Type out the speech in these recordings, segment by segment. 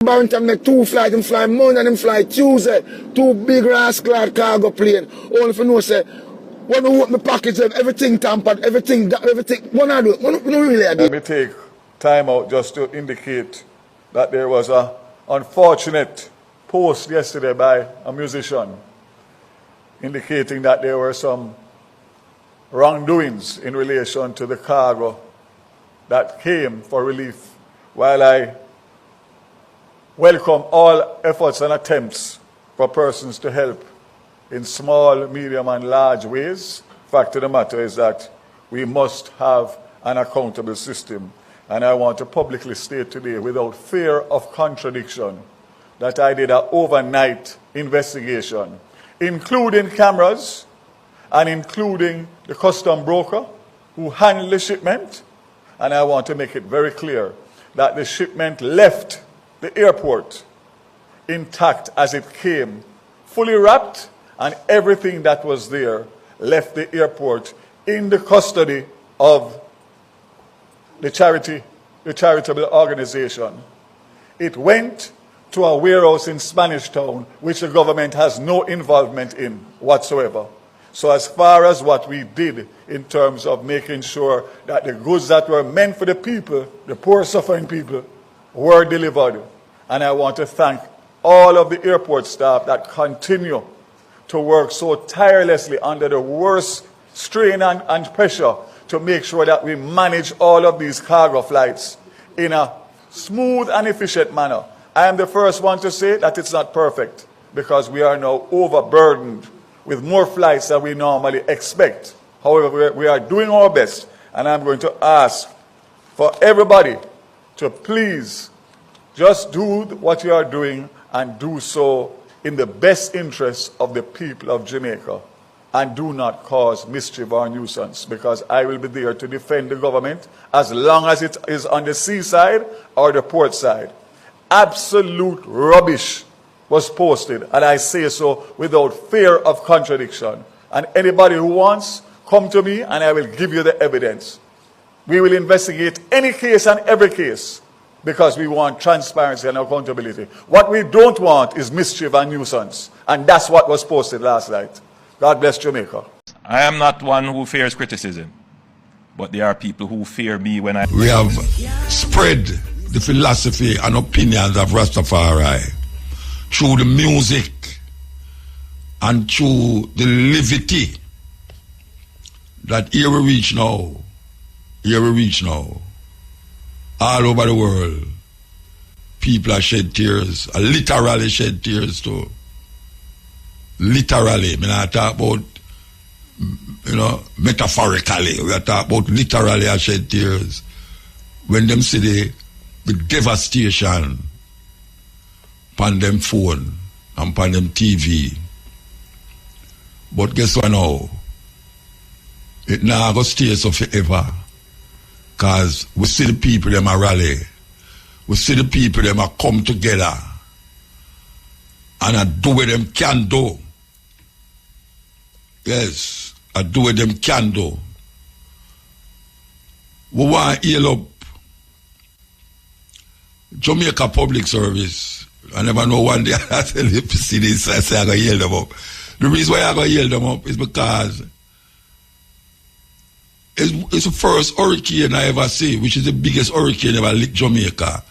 Barrington make 2 flights, them fly Monday and them fly Tuesday. 2 big rascal cargo plane. Only if you know say, when I open my package, everything tampered, everything, what I do? What really I do? Let me take time out just to indicate that there was an unfortunate post yesterday by a musician indicating that there were some wrongdoings in relation to the cargo that came for relief. While I welcome all efforts and attempts for persons to help in small, medium, and large ways, fact of the matter is that we must have an accountable system. And I want to publicly state today, without fear of contradiction, that I did an overnight investigation, including cameras and including the custom broker who handled the shipment. And I want to make it very clear that the shipment left the airport intact as it came, fully wrapped, and everything that was there left the airport in the custody of the charitable organization. It went to a warehouse in Spanish Town, which the government has no involvement in whatsoever. So as far as what we did in terms of making sure that the goods that were meant for the people, the poor suffering people, were delivered. And I want to thank all of the airport staff that continue to work so tirelessly under the worst strain and pressure to make sure that we manage all of these cargo flights in a smooth and efficient manner. I am the first one to say that it's not perfect because we are now overburdened with more flights than we normally expect. However, we are doing our best, and I'm going to ask for everybody to please just do what you are doing and do so in the best interest of the people of Jamaica, and do not cause mischief or nuisance, because I will be there to defend the government as long as it is on the seaside or the port side. Absolute rubbish was posted, and I say so without fear of contradiction. And anybody who wants, come to me and I will give you the evidence. We will investigate any case and every case because we want transparency and accountability. What we don't want is mischief and nuisance, and that's what was posted last night. God bless Jamaica. I am not one who fears criticism, but there are people who fear me when I... We have spread the philosophy and opinions of Rastafari through the music and through the levity that here we reach now, all over the world, people are shed tears, literally shed tears too. Literally, I mean, I talk about, metaphorically, we are talking about literally I shed tears when them see the devastation upon them phone and upon them TV. But guess what now? It now go stay so forever. Because we see the people them a rally. We see the people them a come together and a do what them can do. Yes, a do what them can do. We want to heal up Jamaica Public Service. I never know one day I tell you to see this, I say I'm going to heal them up. The reason why I'm going to heal them up is because it's the first hurricane I ever see, which is the biggest hurricane ever licked Jamaica.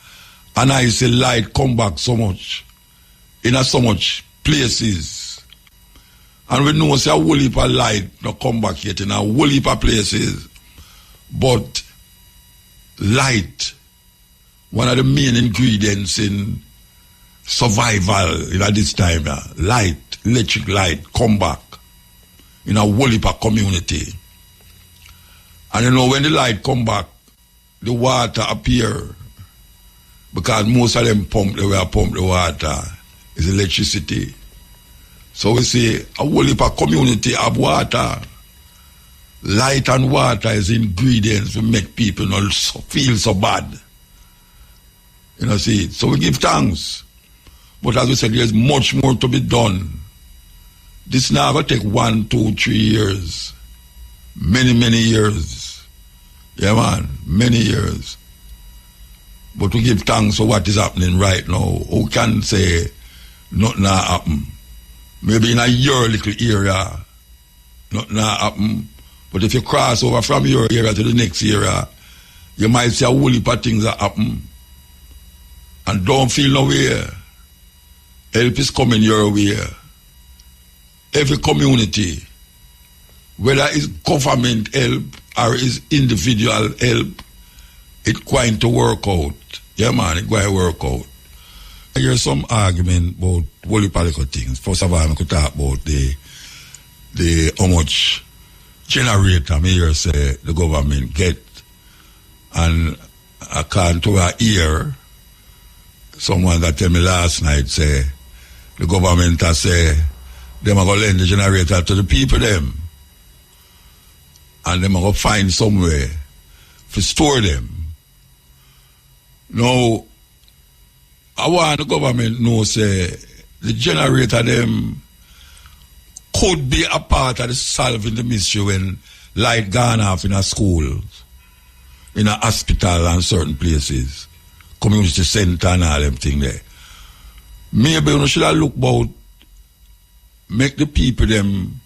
And I see light come back so much, in so much places. And we know it's a whole heap of light not come back yet in a whole heap of places. But light, one of the main ingredients in survival at this time, light, electric light, come back in a whole heap of community. And when the light come back, the water appear, because most of them pump the water is electricity. So we see a whole heap of community have water. Light and water is ingredients to make people not feel so bad. See, so we give thanks. But as we said, there's much more to be done. This now will take 1, 2, 3 years. Many years. Yeah, man, many years. But we give thanks for what is happening right now. Who can say nothing happen? Maybe in a your little area, nothing happen. But if you cross over from your area to the next area, you might see a whole heap of things that happen. And don't feel no way. Help is coming your way. Every community, whether it's government help or it's individual help, it's going to work out. Yeah, man, it's going to work out. I hear some argument about whole political things. First of all, I could talk about the how much generator I hear say the government get. And according to our ear, someone that tell me last night say the government has say them are going to lend the generator to the people them. And them are going to find somewhere to store them. Now, I want the government know say the generator them could be a part of the solving the mystery when light gone off in a school, in a hospital and certain places, community center and all them things there. Maybe we should have look about make the people them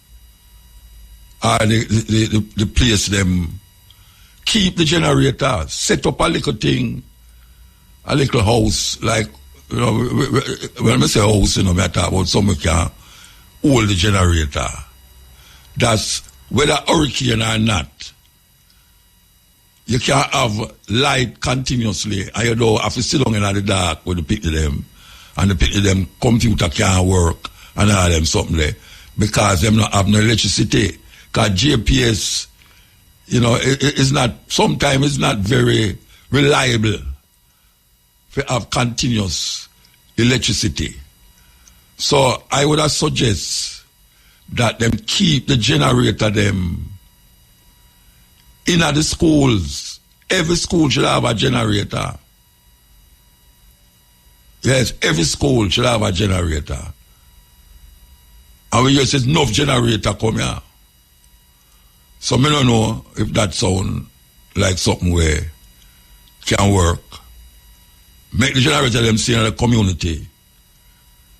or the place them keep the generator, set up a little thing, a little house, like, you know, when I say house, you know, I talk about somewhere can hold the generator. That's whether hurricane or not, you can't have light continuously and you don't have to sit down in the dark with the people them and the people them computer can't work and all them something there because them not have no electricity. Because GPS, you know, it's not, sometimes it's not very reliable to have continuous electricity. So I would have suggest that them keep the generator them in the schools. Every school should have a generator. Yes, every school should have a generator. And we just said enough generator come here. So I don't know if that sound like something where can work. Make the generator them see in the community.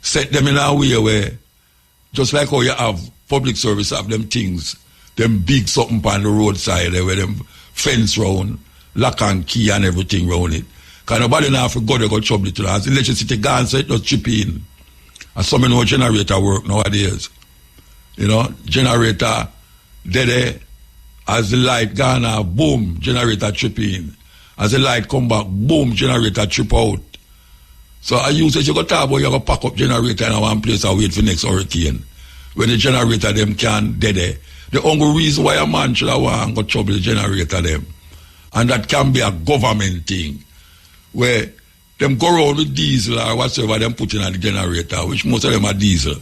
Set them in a way where, just like how you have public service have them things, them big something on the roadside there where them fence round, lock and key and everything round it. Because nobody now have to go there go trouble it. As electricity gone, so it just chip in. And some know generator work nowadays. You know, generator, dead. As the light gone out, boom, generator trip in. As the light come back, boom, generator trip out. So I use it, you go talk about you go pack up generator in one place and wait for next hurricane. When the generator them can dead. The only reason why a man should have want to trouble the generator them. And that can be a government thing. Where them go around with diesel or whatsoever them put in on the generator, which most of them are diesel.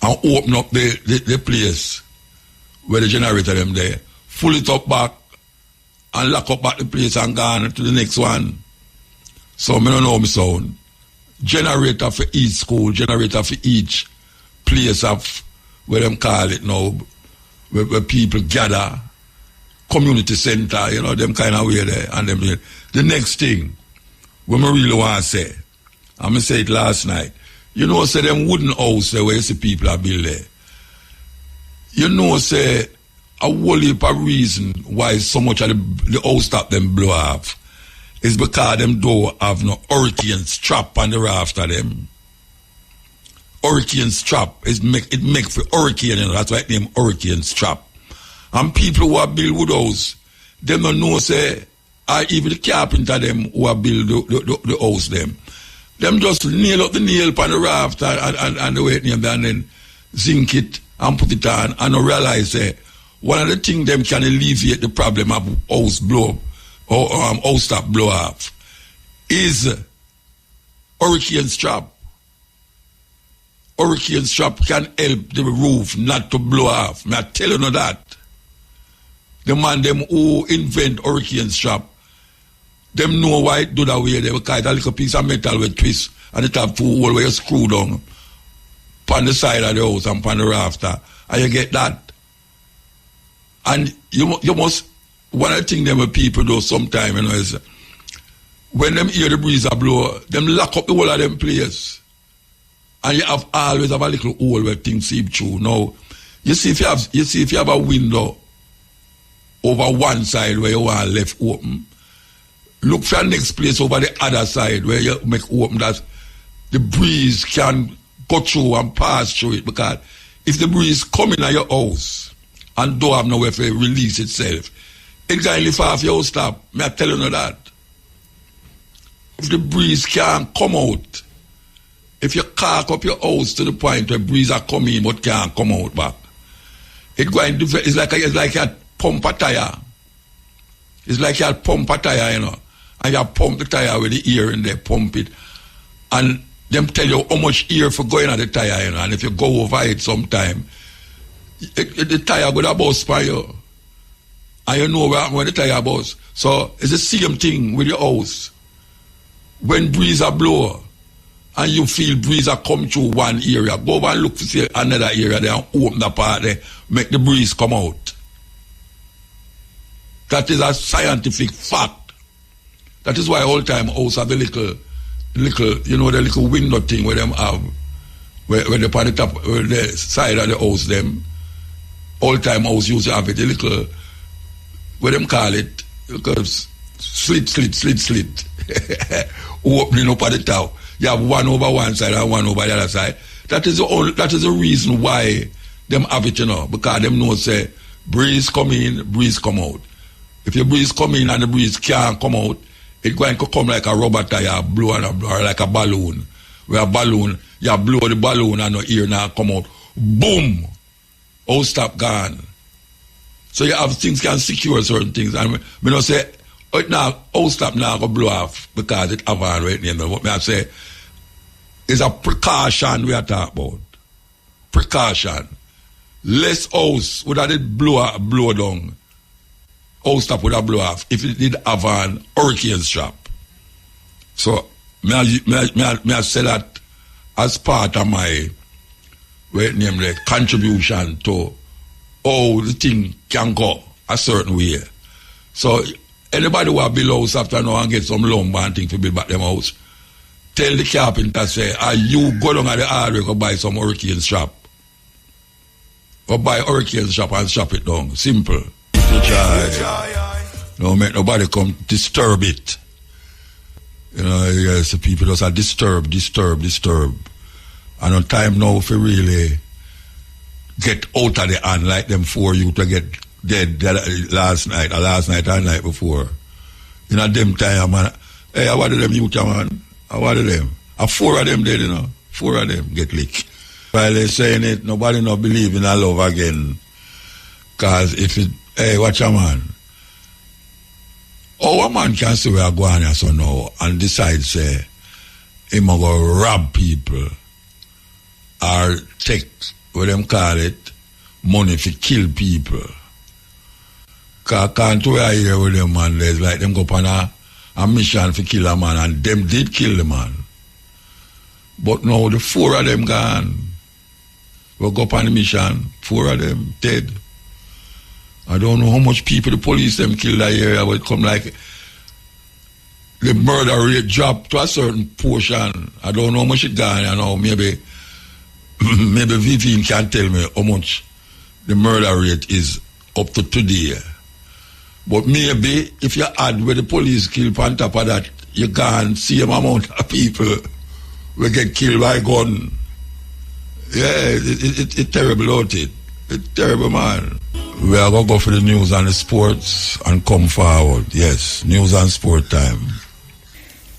And open up the place where the generator them there. Full it up back and lock up back the place and gone to the next one. So I don't know my sound. Generator for each school, generator for each place of where them call it now, where people gather, community center, you know, them kind of way there. And them the next thing, what I really want to say, I'm going to say it last night, you know, say them wooden house there where you see people are built there. You know, say a whole heap of reason why so much of the house that them blow off is because them don't have no hurricane strap on the raft of them. Hurricane strap is it make for hurricane, you know, that's why it named hurricane strap. And people who are build wood house, them don't know say, or even the carpenter them who are build the house them just nail up the nail on the raft and the weight name and then zinc it and put it on and realize one of the things them can alleviate the problem of house blow or house top blow off is hurricane strap. Hurricane strap can help the roof not to blow off. I tell you that. The man them who invent hurricane strap, them know why it do that way. They will cut a little piece of metal with twist and it have two holes where you screw down on the side of the house and on the rafter. And you get that. And you must, one of the things them people do sometimes, you know, is when them hear the breeze a blow, them lock up the whole of them place. And you have always have a little hole where things seep through. Now, you see if you have a window over one side where you want left open, look for the next place over the other side where you make open that the breeze can go through and pass through it. Because if the breeze come in at your house and don't have nowhere to release itself, it can lift off your house top. Me I tell you that. If the breeze can't come out, if you caulk up your house to the point where breeze are coming but can't come out back, it's like you pump a tire. It's like you pump a tire, you know. And you pump the tire with the air in there, pump it. And them tell you how much air for going at the tire, you know. And if you go over it sometime, the tire going to bust by you. And you know when the tire bust. So it's the same thing with your house. When breeze are blow and you feel breeze are come through one area, go over and look for see another area there and open the part there, make the breeze come out. That is a scientific fact. That is why all time house have the little, you know, the little window thing where them have, where they on the top, where the side of the house them, all time house used to have it, the little, what them call it, because slit. Opening up at the top. You have one over one side and one over the other side. That is the reason why them have it, you know, because them know say breeze come in, breeze come out. If the breeze come in and the breeze can't come out, it's going to come like a rubber tire, blow or like a balloon. Where a balloon, you blow the balloon and the air now come out. Boom! All stop gone. So you have things can secure certain things. And me not say, now, all stop now go blow off because it have on right now. What me I say is a precaution we are talking about. Precaution. Less house would have did blow down. All stop would have blow off if it did have on hurricane strap. So me I say that as part of my contribution to how the thing can go a certain way. So anybody who build a house after now and get some lumber and things to build back them house, tell the carpenter, say, you go down at the hardware go buy some hurricane strap. Go buy hurricane strap and strap it down. Simple. Don't make nobody come disturb it. You know, yes, the people just are disturb. And on time now if you really get out of the hand like them for you to get dead last night or night before. You know, them time, man. Hey, what of them youth, man? What of them? 4 of them dead, you know. 4 of them get licked. While they're saying it, nobody not believe in a love again. Because if it, hey, watch a man. How a man can say we are going here so now and decide, say, him going to rob people or take, what them call it, money to kill people. Can't we are here with them, man? There's like them go up on a mission to kill a man, and them did kill the man. But now the 4 of them gone. We go up on the mission, 4 of them dead. I don't know how much people the police them kill that area, but it come like the murder rate drop to a certain portion. I don't know how much it gone, you know, maybe Vivian can tell me how much the murder rate is up to today. But maybe if you add where the police kill on top of that, you can't see an amount of people will get killed by gun. Yeah, it's terrible, out it? It's terrible, man. We are going to go for the news and the sports and come forward. Yes, news and sport time.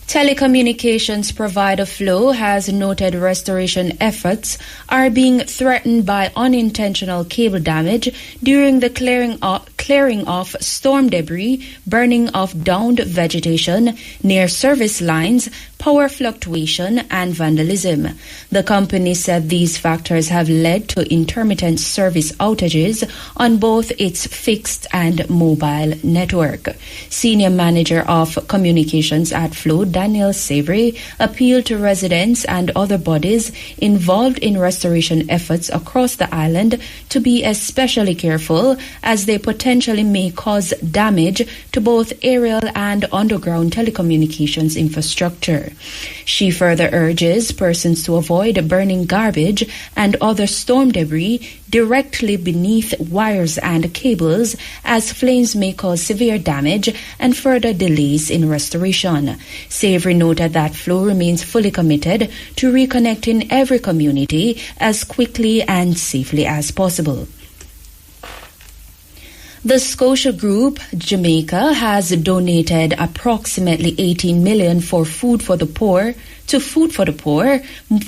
Telecommunications provider Flow has noted restoration efforts are being threatened by unintentional cable damage during the clearing off storm debris, burning of downed vegetation near service lines, power fluctuation, and vandalism. The company said these factors have led to intermittent service outages on both its fixed and mobile network. Senior Manager of Communications at Flow, Daniel Savory, appealed to residents and other bodies involved in restoration efforts across the island to be especially careful as they potentially potentially may cause damage to both aerial and underground telecommunications infrastructure. She further urges persons to avoid burning garbage and other storm debris directly beneath wires and cables, as flames may cause severe damage and further delays in restoration. Savory noted that Flow remains fully committed to reconnecting every community as quickly and safely as possible. The Scotia Group, Jamaica, has donated approximately $18 million for Food for the Poor,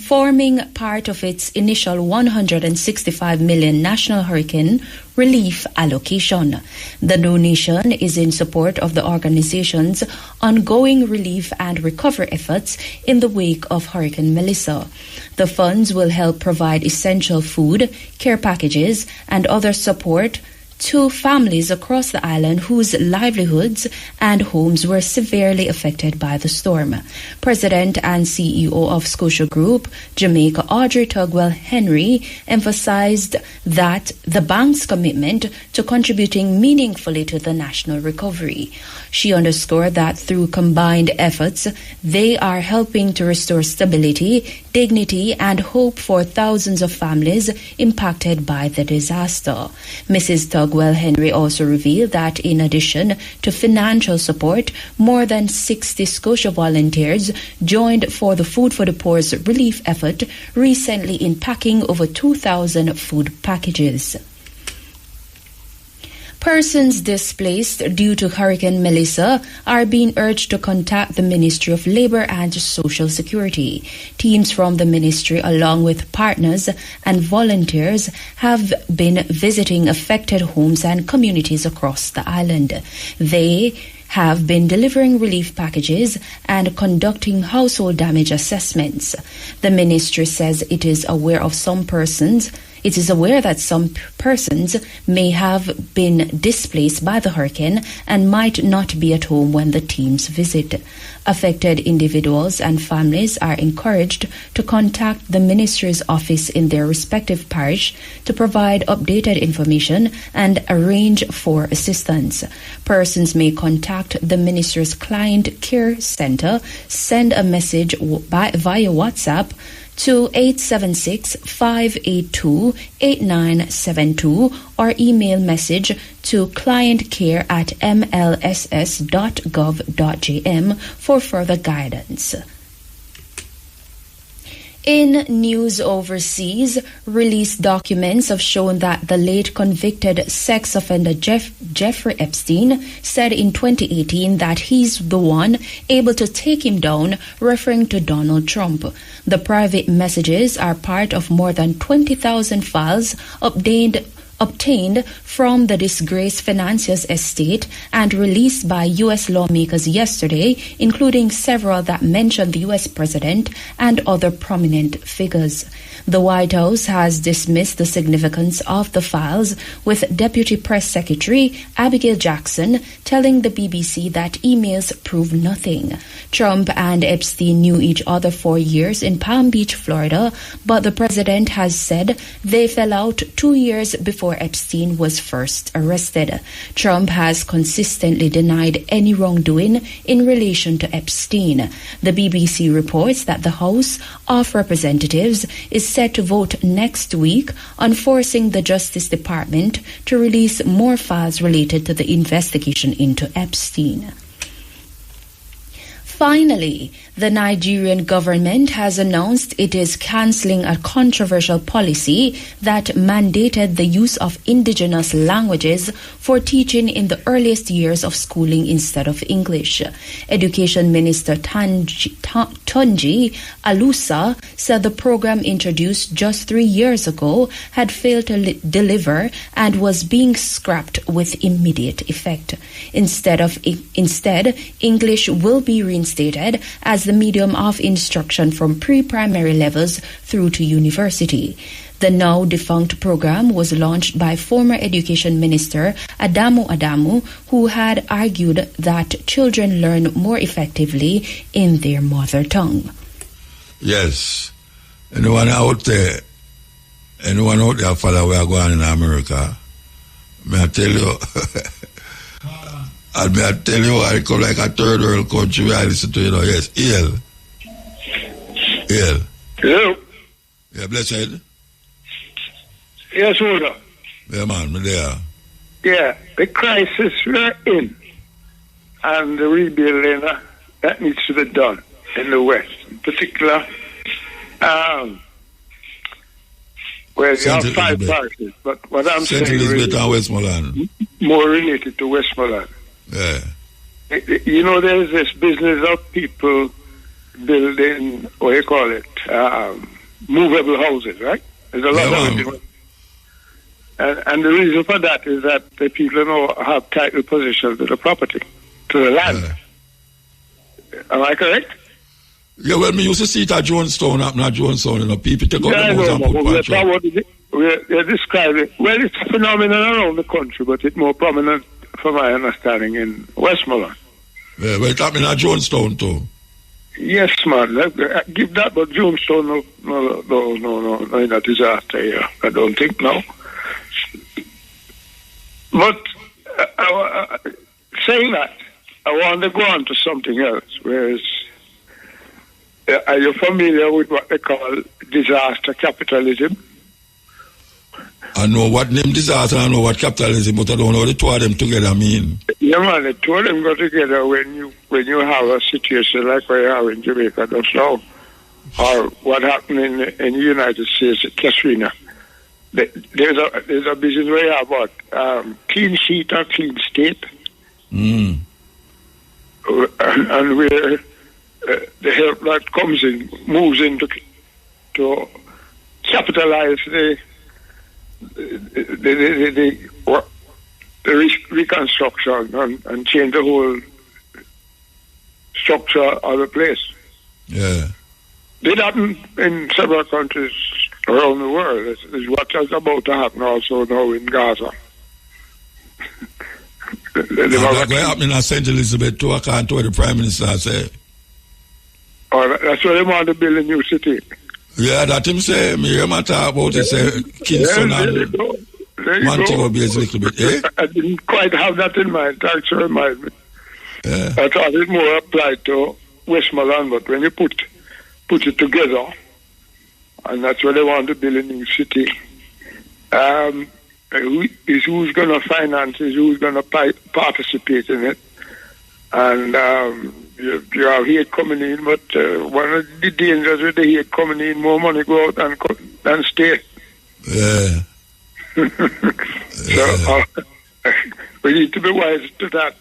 forming part of its initial $165 million national hurricane relief allocation. The donation is in support of the organization's ongoing relief and recovery efforts in the wake of Hurricane Melissa. The funds will help provide essential food, care packages, and other support to families across the island whose livelihoods and homes were severely affected by the storm. President and CEO of Scotia Group, Jamaica, Audrey Tugwell Henry, emphasized that the bank's commitment to contributing meaningfully to the national recovery. She underscored that through combined efforts, they are helping to restore stability, dignity, and hope for thousands of families impacted by the disaster. Mrs. Tugwell Henry also revealed that in addition to financial support, more than 60 Scotia volunteers joined for the Food for the Poor's relief effort recently in packing over 2,000 food packages. Persons displaced due to Hurricane Melissa are being urged to contact the Ministry of Labour and Social Security. Teams from the ministry, along with partners and volunteers, have been visiting affected homes and communities across the island. They have been delivering relief packages and conducting household damage assessments. The ministry says it is aware that some persons may have been displaced by the hurricane and might not be at home when the teams visit. Affected individuals and families are encouraged to contact the ministry's office in their respective parish to provide updated information and arrange for assistance. Persons may contact the ministry's Client Care Center, send a message via WhatsApp to 876-582-8972 or email message to clientcare@mlss.gov.gm for further guidance. In news overseas, released documents have shown that the late convicted sex offender Jeffrey Epstein said in 2018 that he's the one able to take him down, referring to Donald Trump. The private messages are part of more than 20,000 files obtained from the disgraced financier's estate and released by U.S. lawmakers yesterday, including several that mention the U.S. president and other prominent figures. The White House has dismissed the significance of the files, with Deputy Press Secretary Abigail Jackson telling the BBC that emails prove nothing. Trump and Epstein knew each other for years in Palm Beach, Florida, but the president has said they fell out 2 years before Epstein was first arrested. Trump has consistently denied any wrongdoing in relation to Epstein. The BBC reports that the House of Representatives is set to vote next week on forcing the Justice Department to release more files related to the investigation into Epstein. Finally, the Nigerian government has announced it is cancelling a controversial policy that mandated the use of indigenous languages for teaching in the earliest years of schooling instead of English. Education Minister Tunji Alusa said the program introduced just 3 years ago had failed to deliver and was being scrapped with immediate effect. Instead, English will be reinstated as the medium of instruction from pre-primary levels through to university. The now defunct program was launched by former Education Minister Adamu, who had argued that children learn more effectively in their mother tongue. Yes. Anyone out there follow where going in America, May I tell you, and may I tell you, I come like a third world country where I listen to, yes, EL. Hello? Yeah, blessed. Yes, Oda. Yeah, man, me there. Yeah, the crisis we're in and the rebuilding that needs to be done in the West, in particular, where you have five parties, but what I'm saying is and Westmoreland. More related to Westmoreland. Yeah. You know, there's this business of people building, what do you call it, movable houses, right? There's a lot of it. And the reason for that is that the people now have title possession to the property, to the land. Am I correct? Yeah, well, me used to see it at Jonestown, not Jonestown, people take out the house and put we're describing, well, it's a phenomenon around the country, but it's more prominent, from my understanding, in Westmoreland. Yeah, well, it's happening at Jonestown, too. Yes, man. Give that, but Jonestown, no, in a disaster here. I don't think, no. But saying that, I want to go on to something else, whereas are you familiar with what they call disaster capitalism? I know what name disaster, I know what capitalism, but I don't know the two of them together mean. Yeah, man, the two of them go together when you have a situation like what you have in Jamaica just now, or what happened in the United States at Katrina. There's a business where you have what clean sheet or clean state, and where the help that comes in moves in to capitalize the reconstruction and change the whole structure of the place. Yeah, Did happen in several countries around the world. Is what is about to happen also now in Gaza. That's happening at St. Elizabeth too, I can't what the Prime Minister say. Oh, that's why they want to build a new city. Yeah, that him say, me hear him talk about it, say, Kingston and Montego Bay is a little bit, eh? I didn't quite have that in mind, thanks for reminding me. Yeah. I thought it more applied to Westmoreland, but when you put it together, and that's where they want to build a new city, who's going to finance it, who's going to participate in it, and you have hate coming in, but one of the dangers with the hate coming in, more money go out than stay. Yeah. So we need to be wise to that.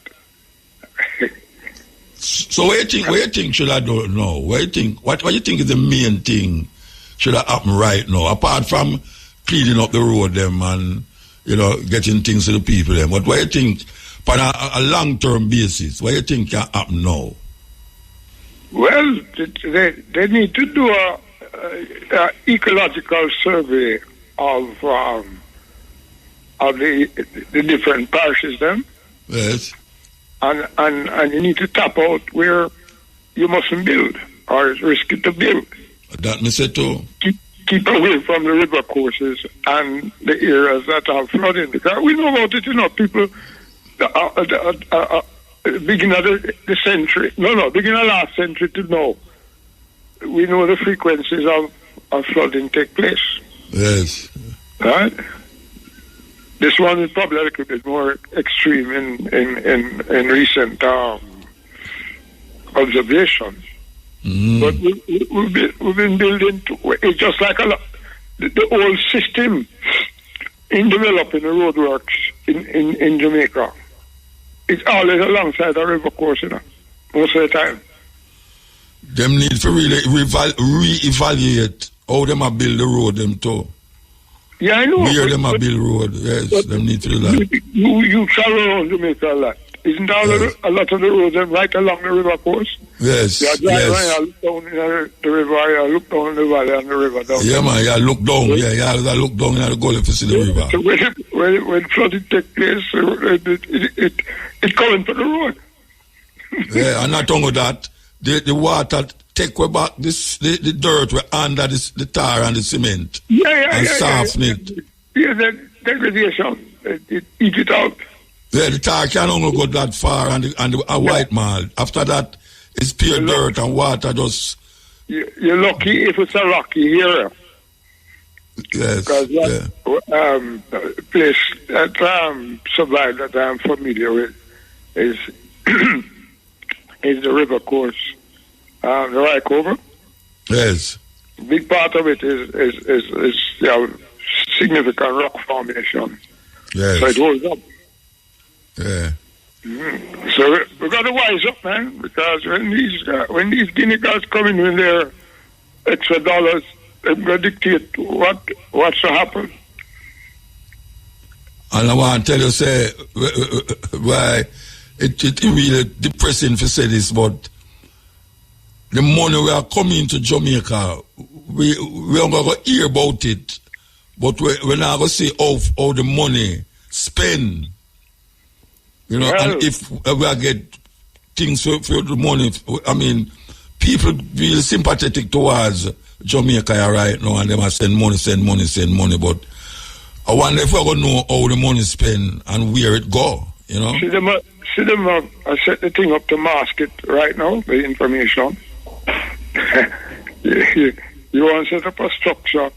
So what you think should I do now? What you think is the main thing should happen right now? Apart from cleaning up the road them and getting things to the people them. But what you think on a long-term basis, what you think can happen now? Well, they need to do a ecological survey of the different parishes then. Yes. And you need to tap out where you mustn't build or it's risky to build. That me say too. Keep away from the river courses and the areas that have flooding. Because we know about it, people beginning of the century, beginning of last century to now, we know the frequencies of flooding take place. Yes. Right? This one is probably a little bit more extreme in recent observations. But we've been building, it's just like the old system in developing the roadworks in Jamaica. It's always alongside the river course, most of the time. Them need to really re-evaluate how them a build the road them too. Yeah, I know. Where them a build road, yes, them need to do that. You travel around Jamaica a lot. Isn't a lot of the roads right along the river course? Yes, you look down in the river, you look down in the valley and the river down. Yeah, man, you look down, you look down and you go to see the river. So when flooding takes place, it coming to the road. Yeah, and not only that, the water take away back the dirt under the tar and the cement. And soften it. Yeah, the degradation. it eat it out. Yeah, the tar can only go that far and a white malt. After that, it's pure dirt and water just... You're lucky if it's a rocky area. Yes, because that place, that suburb that I'm familiar with is is the river course, the Rycover. Yes. Big part of it is significant rock formation. Yes. So it holds up. Yeah. So we got to wise up, man, because when these Guinea guys come in with their extra dollars, they're going to dictate what's to happen. And I want to tell you, say, why it really depressing to say this, but the money we are coming to Jamaica, we are going to hear about it, but we're not going to see how the money spend. You know, and if we get things for the money, I mean, people feel sympathetic towards Jamaica right now, and they must send money, but I wonder if we're going to know how the money is spent and where it go, you know? See them, I set the thing up to mask it right now, the information. You want to set up a structure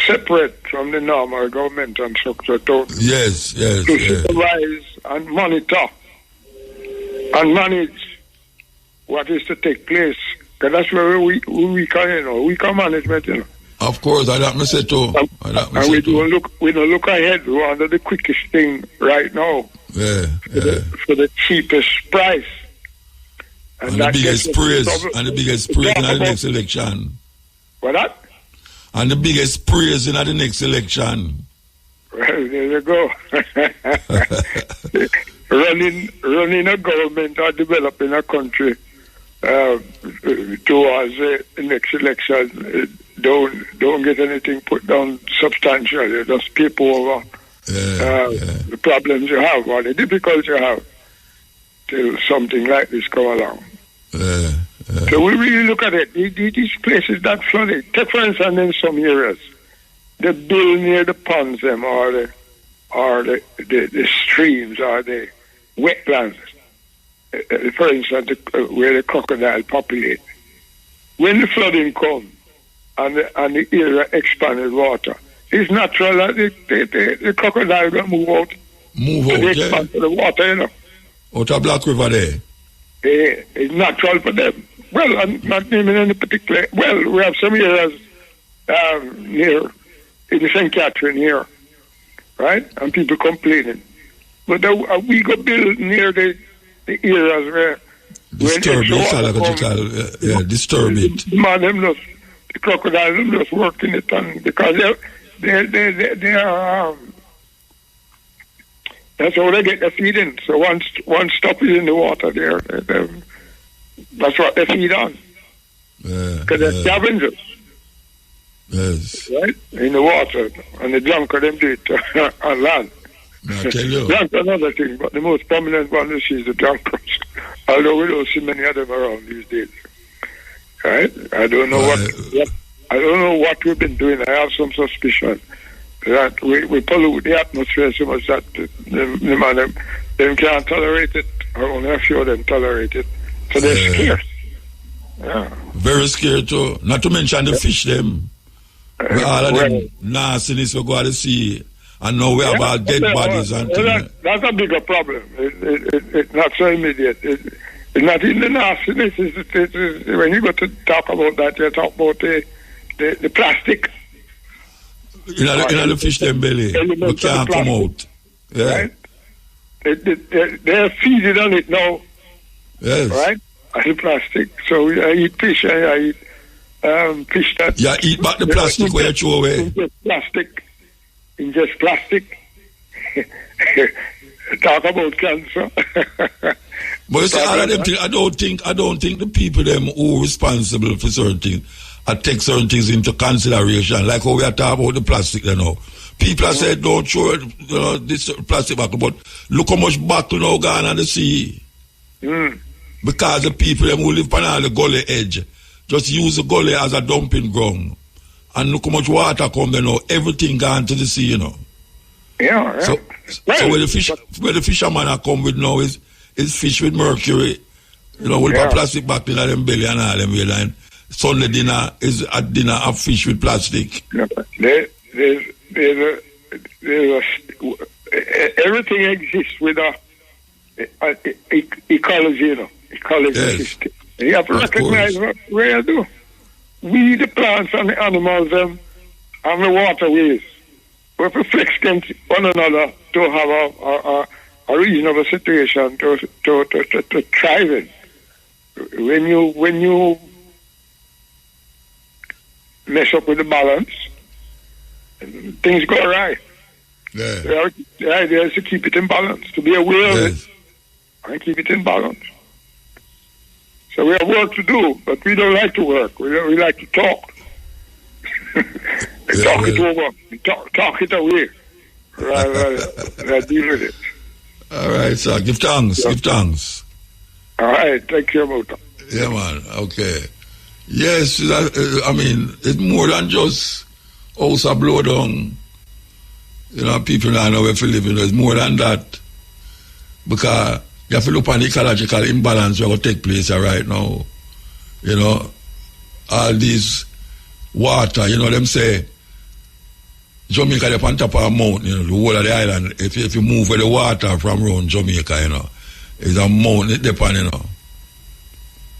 separate from the normal governmental structure to supervise and monitor and manage what is to take place. Because that's where we can management, you know. Of course, I don't say too. And we don't look ahead. We want the quickest thing right now. For the cheapest price. And the biggest praise in the next election. What that? And the biggest praise in the next election. Well, there you go. running a government or developing a country towards the next election, don't get anything put down substantial. You just paper over the problems you have or the difficulties you have till something like this come along. So we really look at it. These places that flooded. Take for instance in some areas, the bill near the ponds them or the streams or the wetlands. For instance, where the crocodile populate. When the flooding comes and the area expanded water, it's natural that the crocodile will move out. Expand to the water, you know. Out of Black River there. It's natural for them. Well, I'm not naming any particular. Well, we have some areas near in St. Catherine here, right? And people complaining. But we go build near the areas where disturb it. Man, the crocodile them just working it on because they are. That's how they get their feed in. So one stop is in the water there. That's what they feed on. Because they're scavengers. Yes. Right? In the water. And the drunk of them do it on land. I tell you. Drunk another thing, but the most prominent one is the drunkards. Although we don't see many of them around these days. Right? I don't know what we've been doing. I have some suspicion that we pollute the atmosphere so much that them can't tolerate it, or only a few of them tolerate it. So they're scared. Yeah. Very scared too. Not to mention the fish them. All of them nastiness we go out to sea. And now we have our dead bodies and things. That's a bigger problem. It's not so immediate. It's not in the nastiness. It's when you go to talk about that, you talk about the plastic. In the fish them belly, we can't come out. Yeah. Right? They're feeding on it now. Yes. Right? And the plastic. So I eat fish, I eat fish that... Yeah, eat back the plastic where you throw away. Ingest plastic. Talk about cancer. But you see, all of them things, I don't think the people them who are responsible for certain things take certain things into consideration. Like how we are talking about the plastic, you know. People have said don't throw this plastic bottle, but look how much bottle now gone on the sea. Because the people them who live on the gully edge just use the gully as a dumping ground. And look how much water come there now. Everything gone to the sea, you know. Yeah. So where the fishermen are come with now is fish with mercury. You know, with plastic back in them belly and all them way line. Sunday dinner is a dinner of fish with plastic. No, everything exists with a ecology, you know, ecology system. You have to recognize what we do. We, the plants and the animals, and the waterways, we have to flex against one another to have a reasonable situation to thrive in. When you mess up with the balance, things go awry. Yeah. The idea is to keep it in balance, to be aware of it and keep it in balance. So we have work to do, but we don't like to work. We like to talk. Talk it over. Talk it away. Rather than deal with it. All right, sir. Give thanks. Give thanks. All right. Thank you, Muta. Yeah, man. Okay. Yes, I mean, it's more than just house a blow down. You know, people don't know where to live. It's more than that. Because you have to look on the ecological imbalance that will take place right now. You know, all these water, you know, them say, Jamaica, they're on top of a mountain, you know, the whole of the island. If you move with the water from around Jamaica, you know, it's a mountain, it depends, you know.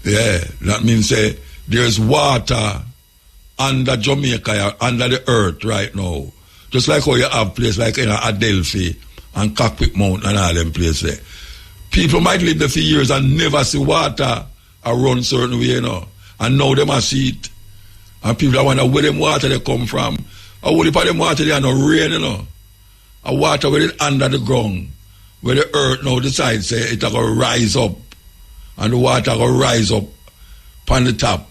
Yeah, that means say, there's water under Jamaica, under the earth right now. Just like how you have places like in Adelphi and Cockpit Mountain and all them places. People might live there for years and never see water run certain way, you know. And now they must see it. And people are wondering where them water they come from. Or what if them water they are no rain, you know. A water where it under the ground. Where the earth now decides say it going to rise up. And the water going to rise up on the top.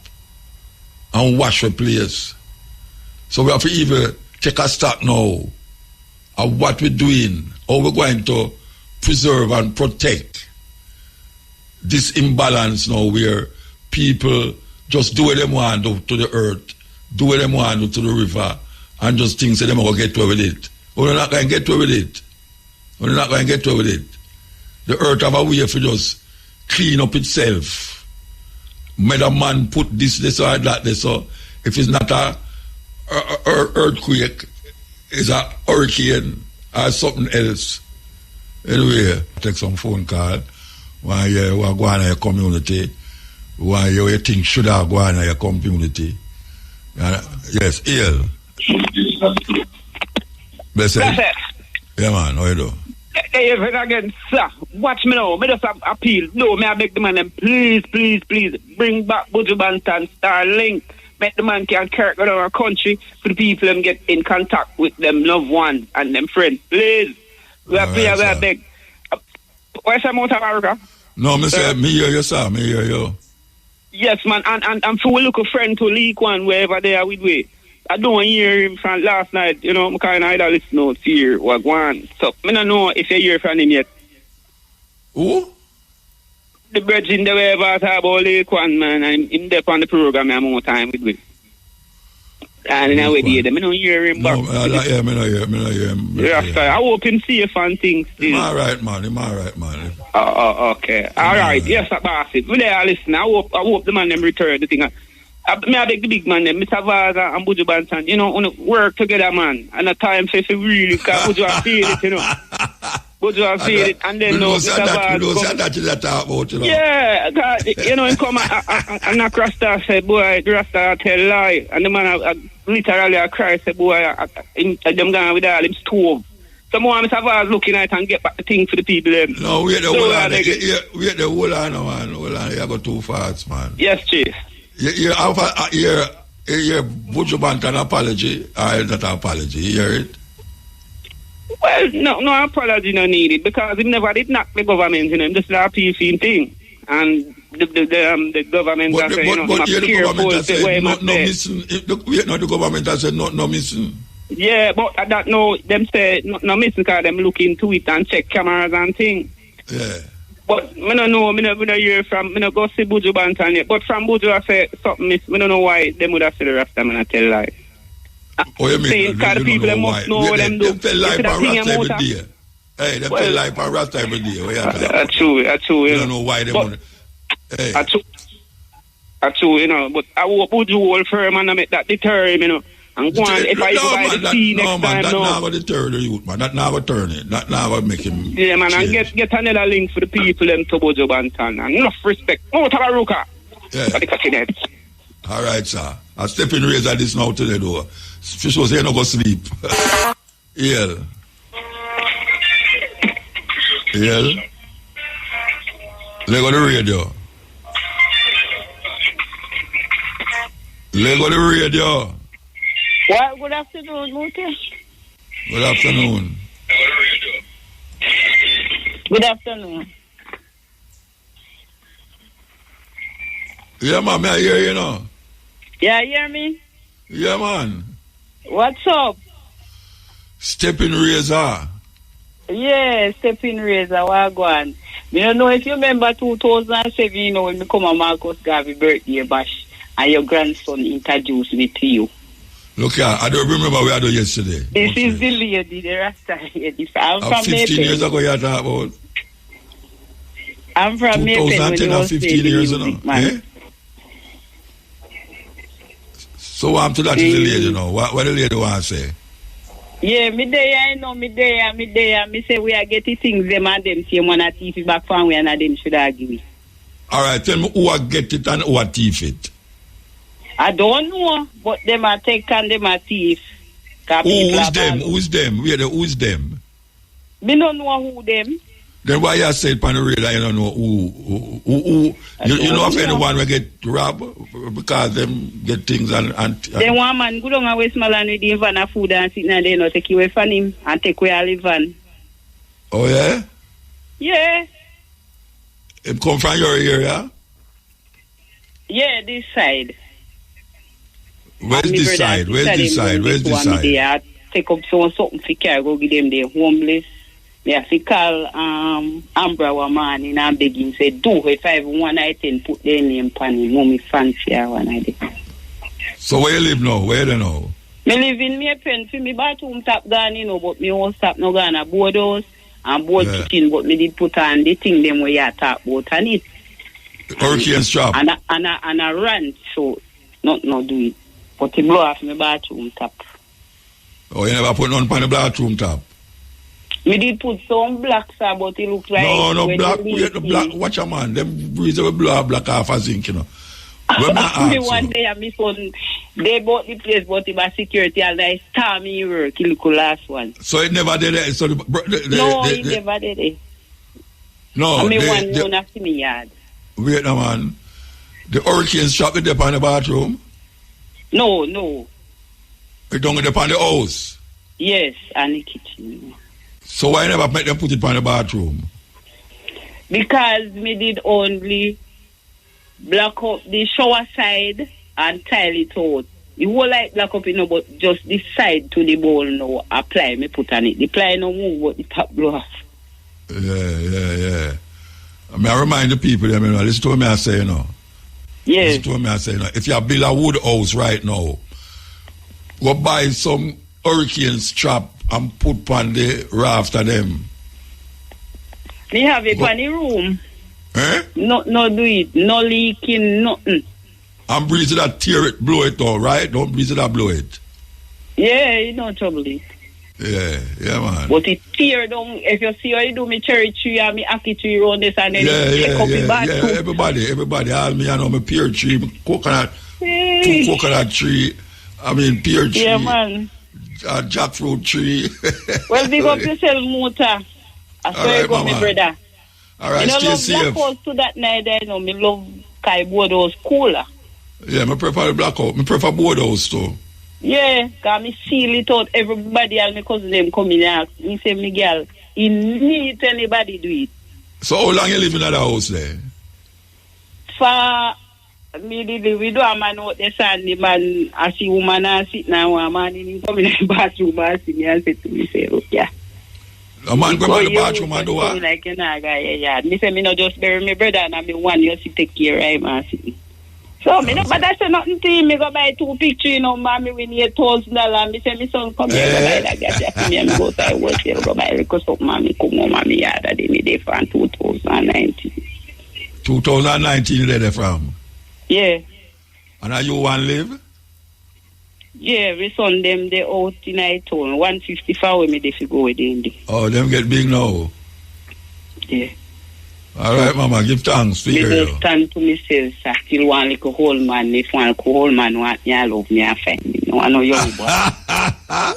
And wash the place. So we have to even take a stock now of what we're doing, how we're going to preserve and protect this imbalance now where people just do what they want to the earth, do what they want to the river, and just think that they're going to get away with it. We're not going to get away with it. We're not going to get away with it. The earth have a way for just clean up itself. Made a man put this or that, so if it's not a earthquake, it's a hurricane or something else. Anyway, take some phone call. Why you go on in your community? Why you think should have go on in your community? Yes, ill. Blessed. Yeah, man, how you do? Hey, again, sir, watch me now. Me just appeal. No, me I beg the man them, please, bring back Buju Banton Starlink. Make the man can carry around our country for the people them get in contact with them loved ones and them friends. Please. We are beg. Where's the Mutabaruka? No, me say, me hear you, sir. Me hear you. Yes, man, and for we look a friend to leak one wherever they are with we. I don't hear him from last night, you know, I'm kind of either listen notes here or go on. So, I don't know if you hear from him yet. Who? The bridge in the way about Lake One, man, and him there on the program, I'm more time with me. And in a way, I don't hear him back. No, I don't hear him. Yeah, I hope him safe and things still. Him all right, man. Okay. All right, yes, boss it. We there listen. I hope the man them return the thing. I beg the big man them, Mr. Vaza and Buju Banton, you know, work together, man. And the time for really, because Buju have feel it, you know. Buju have feel it, and then no, Mr. Vaza. We don't that you talk about, you know. Yeah, God, you know, him come and knock Rasta, say, boy, the Rasta tell lie. And the man literally cry, say, boy, them gone with all them stove. So more Mr. Vaza looking at it and get back the thing for the people then. No, wait the whole on, wait the whole on, man. Hold on, you go too fast, man. Yes, Chief. You hear Buju Banton apology, or not apology, you hear it? Well, no apology no needed, because he never did knock the government, you know, just the appeasing thing. And the government but, has said, you know, but the government has said, no missing. The government has said, no missing. Yeah, but that no, them say, no missing, because them look into it and check cameras and things. Yeah. But I don't know, I don't hear from, I don't go see Buju Banton yet. But from Buju I say something, I don't know why them would have said the rest of them and I tell lie. Oh, you mean? Saying, because the people must know what them do. They feel like a Rasta every day. Hey, they feel like a Rasta every day. That's true. You don't know why they want it. Hey. That's true, you know. But I hope Buju hold firm and I make that deter him, you know. And go on, if I buy the tea next time, that's not going to deter the youth, man. That's not going to turn it. That's not going to make him Yeah, man, change. and get another link for the people them to Buju Banton. And enough respect. Mutabaruka. Yeah. All right, sir. I step in raise at this now to the door. Fish was here, no go sleep. Yeah. Let go the radio. Let go the radio. Well, good afternoon, Muti. Good afternoon. Good afternoon. Yeah, man, I hear you now. Yeah, you hear me? Yeah, man. What's up? Steppin razor. Yeah, Steppin razor, wagwan. I don't know if you remember 2007, you know, when we come a Marcus Garvey birthday bash and your grandson introduced me to you. Look here, I don't remember where I did yesterday. This is the lady, the Rasta lady. I'm from 15 Maple. years ago you talk about. I'm from Maple when 2010 you or was 15 years ago. Eh? So I'm to that to the lady now. What the lady want to say? Yeah, me there, I know, me there. Me say we are getting things them and them see one at TV back from where and them should argue. All right, tell me who I get it and who I thief it. I don't know, but them are take and them are thief. Who's them? Who's them? Who's them? Me don't know who them. Then why you say it on the radio, you don't know who you know if anyone will get robbed because them get things and then one man go down and waste my land with the van of food and sitting and they not take away from him and take away all the van. Oh yeah? Yeah. Him come from your area? Yeah, this side. Where's this side? Where's this side? Where's this side? I take up something for care, go give them the homeless. Yeah, if you call Ambra one man and I beg him, say, do if I have one item, put their name on him, mommy fancy one idea. So where you live now? Where do you know? Me live in my pen, for me bathroom tap gone, you know, but me won't stop no gone a board house and board kitchen, but me did put on the thing them where you talk about and it. Hurricane strap. And I run, so not do it. But he blow off my bathroom tap. Oh, you never put none on the bathroom tap? Me did put some black, sir, but it look like... No, black. Wait, the black. Watch a man. Them breeze will blow black off a zinc, you know. When I ask one day, my son, they bought the place, but it was security, and I started me work. He look the last one. So it never did it? So no, it never did it. No, I mean, one known after me yard. Wait a man. The hurricane shop it up on the bathroom? No. It don't get on the house? Yes, and the kitchen. So why never make them put it on the bathroom? Because me did only block up the shower side and tile it out. The whole like black up, you know, but just this side to the bowl now, apply, me put on it. The ply no move, but the top blow off. Yeah. I mean, I remind the people, you know, listen to me I say, you know. Yes. Listen to me I say, you know, if you build a wood house right now, go buy some hurricane strap and put on the raft of them. Me have it on the room. Eh? No do it. No leaking, nothing. And breeze that tear it, blow it all, right? Don't breeze that blow it. Yeah, you no trouble it. Yeah, man. But it tear down. If you see how you do me cherry tree and me ackee tree around this and then check up the bathroom. Everybody, all me, I know my pear tree, my coconut, 2 coconut tree, I mean pear tree. Yeah, man. Jackfruit tree. Well, big up yourself, Muta. I swear to my brother. All right, stay safe. I love black house to that night, I know. Me love Kai board house cooler. Yeah, I prefer the black house. I prefer board house too. Yeah, because I seal it out. Everybody and my cousin them come in and ask. Me say, me girl, he need anybody do it. So how long you live in that house there? For me, we do a man out there, and the man, I see woman and sit now, a man in come in the bathroom and see me and say to me, say, look, yeah. A man go in the bathroom and do what? Like, you know, yeah. Me say, me not just bury my brother and I me one, you see take care of him and sit. So, me no, but I say nothing to him. Me go buy 2 pictures, you know, mommy win $8,000. Me say, my son, come here, go buy that gadget for me. And me go to wholesale, go buy because of mommy, come home, mommy, yeah, that day me there from 2019. 2019 there from? Yeah. And are you one live? Yeah, we son them, they out in I town. 155 with me, they go with them. Oh, them get big now? Yeah. All right, Mama, give thanks for me you. just stand to myself, I still want like a whole man. If one whole man want me, I love me, I find me. No, I know young boy. Why?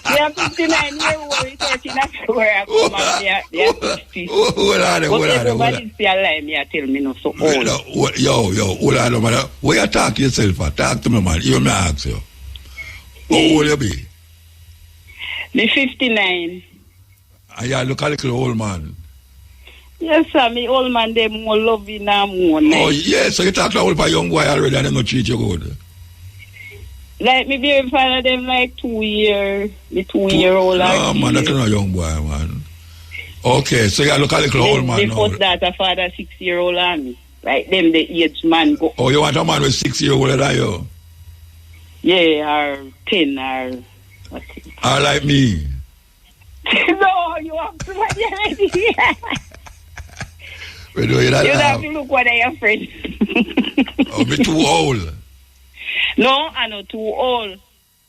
They are 59-year-old, he says, that's where I come and they are 60. Hold on. But everybody say a lie, me, I tell me no so old. Yo, hold on, man. Where you talk to yourself for? Talk to me, man. You may ask you. How old you be? Me 59. And you look a little old man. Yes, sir. Me old man, they more loving and more nice. Oh, yes. So you talk to a young boy already and they don't treat you good. Like, me baby father, them like 2 years. Me 2-year-old. No, man, that's not a young boy, man. Okay, so you look a little old man now. The first daughter, father, 6-year-old on me. Like, them, the age man go. Oh, you want a man with 6-year-old than you? Yeah, or 10, or... What's it? Or like me? No, you have to... We do it you have to look what I am friends. Oh, me too old. No, I'm not too old.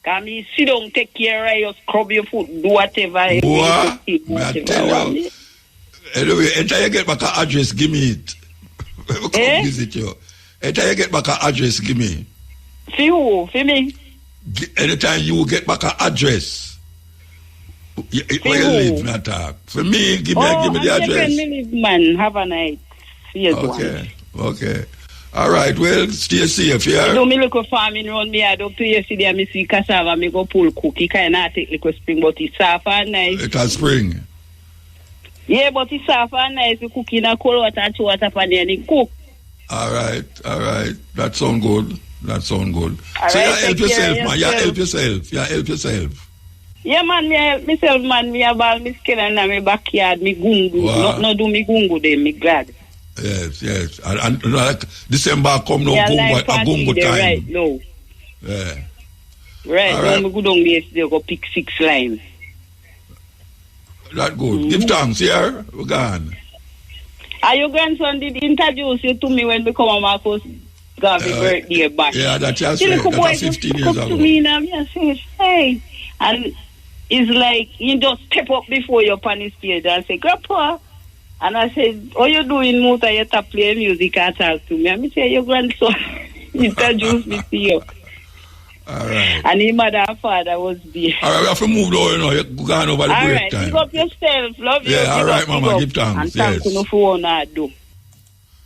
Can me sit down, take care of you, scrub your foot, do whatever. What? I tell you. Anyway, until you get back an address, give me it. Come visit you. Until you get back an address, give me. For who? For me? Anytime you get back an address. Where you live, me talk. For me, give me the address. Me live, man. Have a night. Okay. All right, well, stay safe, yeah? You know, me look a farming around me. I don't play yesterday. Me see cassava. Me go pull cookie. Kind of take like a spring, but it's soft and nice. It has spring. Yeah, but it's soft and nice. You cook in a cold water and water pan and it cook. All right. That sound good. So right, you help yourself, man. You help yourself. Yeah, man, me help myself, man. Me have all my skill in my backyard. Me gungu. Wow. Not do me gungu then. Me glad. Yes. And like December come no gungu time. Right, no. Yeah. Right, all now right. me go down yesterday, go pick 6 lines. That good. Give thanks, yeah? We're gone. Your grandson did introduce you to me when we come on Marcus Garvey birthday back. Yeah, that's just right. That's 15 years ago. To me now, I say, hey. And it's like, you just step up before your pan stage and say, Grandpa. And I said, what you doing, Muta? You to play music and talk to me. And I say, your grandson introduced me to you. All right. And his mother and father was there. All right, we have to move though, you know. You're going over the break time. Pick up yourself. Love you. Yeah, all right, Mama. Give thanks. And thank you for what I do.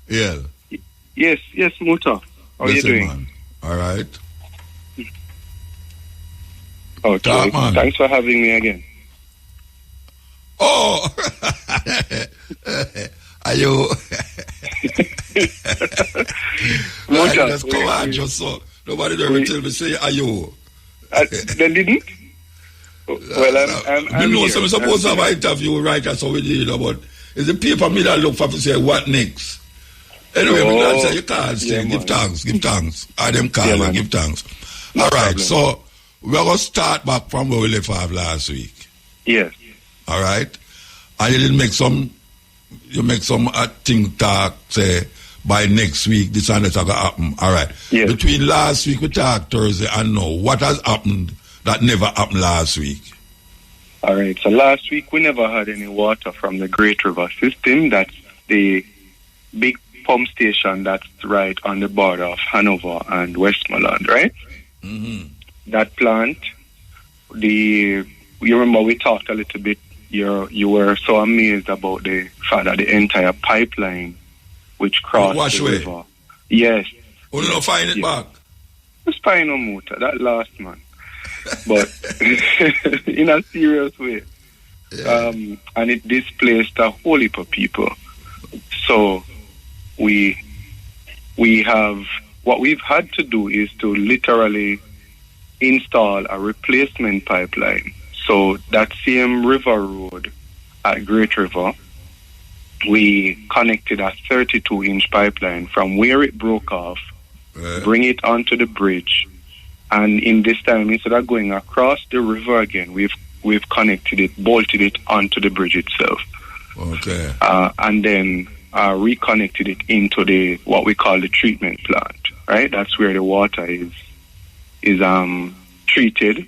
Yeah. Yes, Muta. How are you doing? Man. All right. Okay. Talk, man. Thanks for having me again. Oh! Are you? Muta, just come on, just so. Nobody ever tell me, say, are you? They didn't? Well, I'm you know, here. so I'm supposed to have an interview right, that's how we did, but it's the paper me that look for to say, what next? Anyway, I'm glad to say, you can't stay. Give thanks. I them call give thanks. All right, so we're going to start back from where we left off last week. Yes. All right? And you didn't make some thing talk, say, by next week, this and that going to happen. All right. Yes. Between last week we talked Thursday and now, what has happened that never happened last week? All right. So last week we never had any water from the Great River system. That's the big pump station that's right on the border of Hanover and Westmoreland, right? Mm-hmm. That plant, you remember we talked a little bit, you were so amazed about the fact that the entire pipeline which crossed the river. Yes. Oh, no, find it back. It's fine no motor, that last man. But in a serious way. Yeah. And it displaced a whole heap of people. So we have, what we've had to do is to literally install a replacement pipeline. So that same river road at Great River, we connected a 32-inch pipeline from where it broke off, bring it onto the bridge, and in this time, instead of going across the river again, we've connected it, bolted it onto the bridge itself. Okay. And then reconnected it into what we call the treatment plant. Right, that's where the water is treated,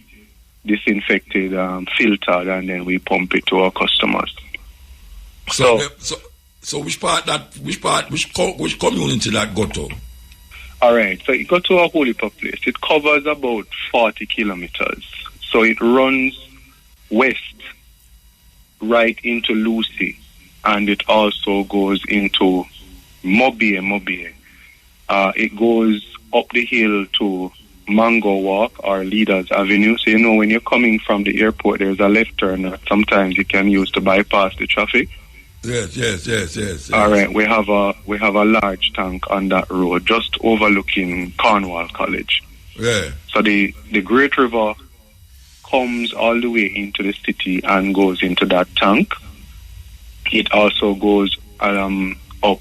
disinfected, filtered, and then we pump it to our customers. So which community that go to? All right, so it got to a whole heap of place. It covers about 40 kilometers. So it runs west right into Lucy, and it also goes into Mobie. It goes up the hill to Mango Walk or Leaders Avenue. So, you know, when you're coming from the airport, there's a left turn that sometimes you can use to bypass the traffic. Yes. All right, we have a large tank on that road, just overlooking Cornwall College. Yeah. So the Great River comes all the way into the city and goes into that tank. It also goes up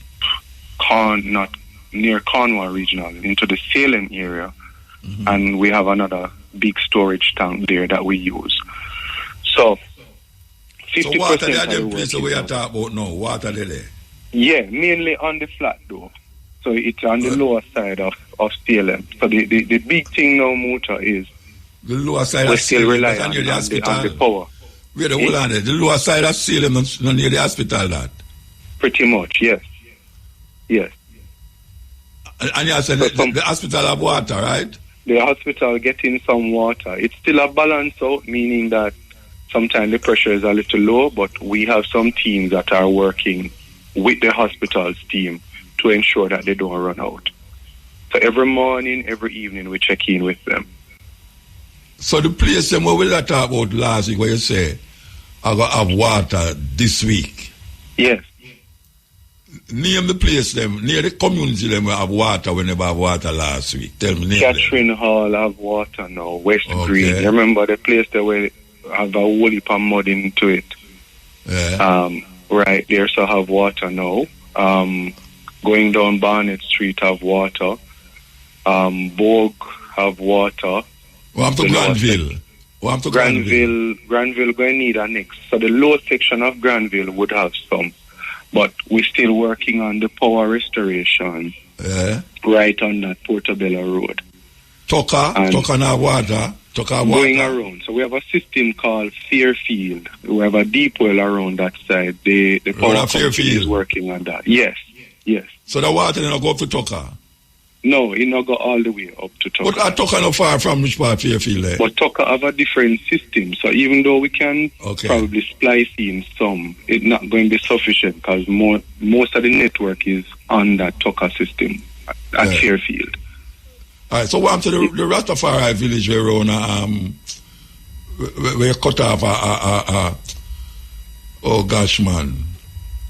not near Cornwall Regional into the Salem area, and we have another big storage tank there that we use. So 50% so water there, of the them place we are talking about now, water there? Yeah, mainly on the flat though. So it's on the lower side of Salem. So the big thing now, Muta, is the lower side we of still Salem, rely on the power. Wait, hold on there. The lower side of Salem, not near the hospital, that? Pretty much, yes. And you said the hospital have water, right? The hospital getting some water. It's still a balance out, meaning that sometimes the pressure is a little low, but we have some teams that are working with the hospital's team to ensure that they don't run out. So every morning, every evening, we check in with them. So the place where we talk about last week, where you say, I got to have water this week. Yes. Name the place them, near the community them will have water when they have water last week. Tell me name Catherine them. Hall have water now, West Green. You remember the place that we have a whole heap of mud into it? Yeah. Right there, so have water now. Going down Barnett Street have water. Bogue have water. Well, I'm to Granville. Granville going to need a next. So the lower section of Granville would have some. But we're still working on the power restoration right on that Portobello Road. Tucker now water. Going around. So we have a system called Fairfield. We have a deep well around that side. The power company is working on that. Yes. So the water didn't go up to Tucker? No, it not go all the way up to Tucker. But Tucker not far from which part of Fairfield there? But Tucker have a different system. So even though we can probably splice in some, it's not going to be sufficient because most of the network is on that Tucker system at Fairfield. All right, so what happened to the Rastafari village where around where you cut off oh gosh, man.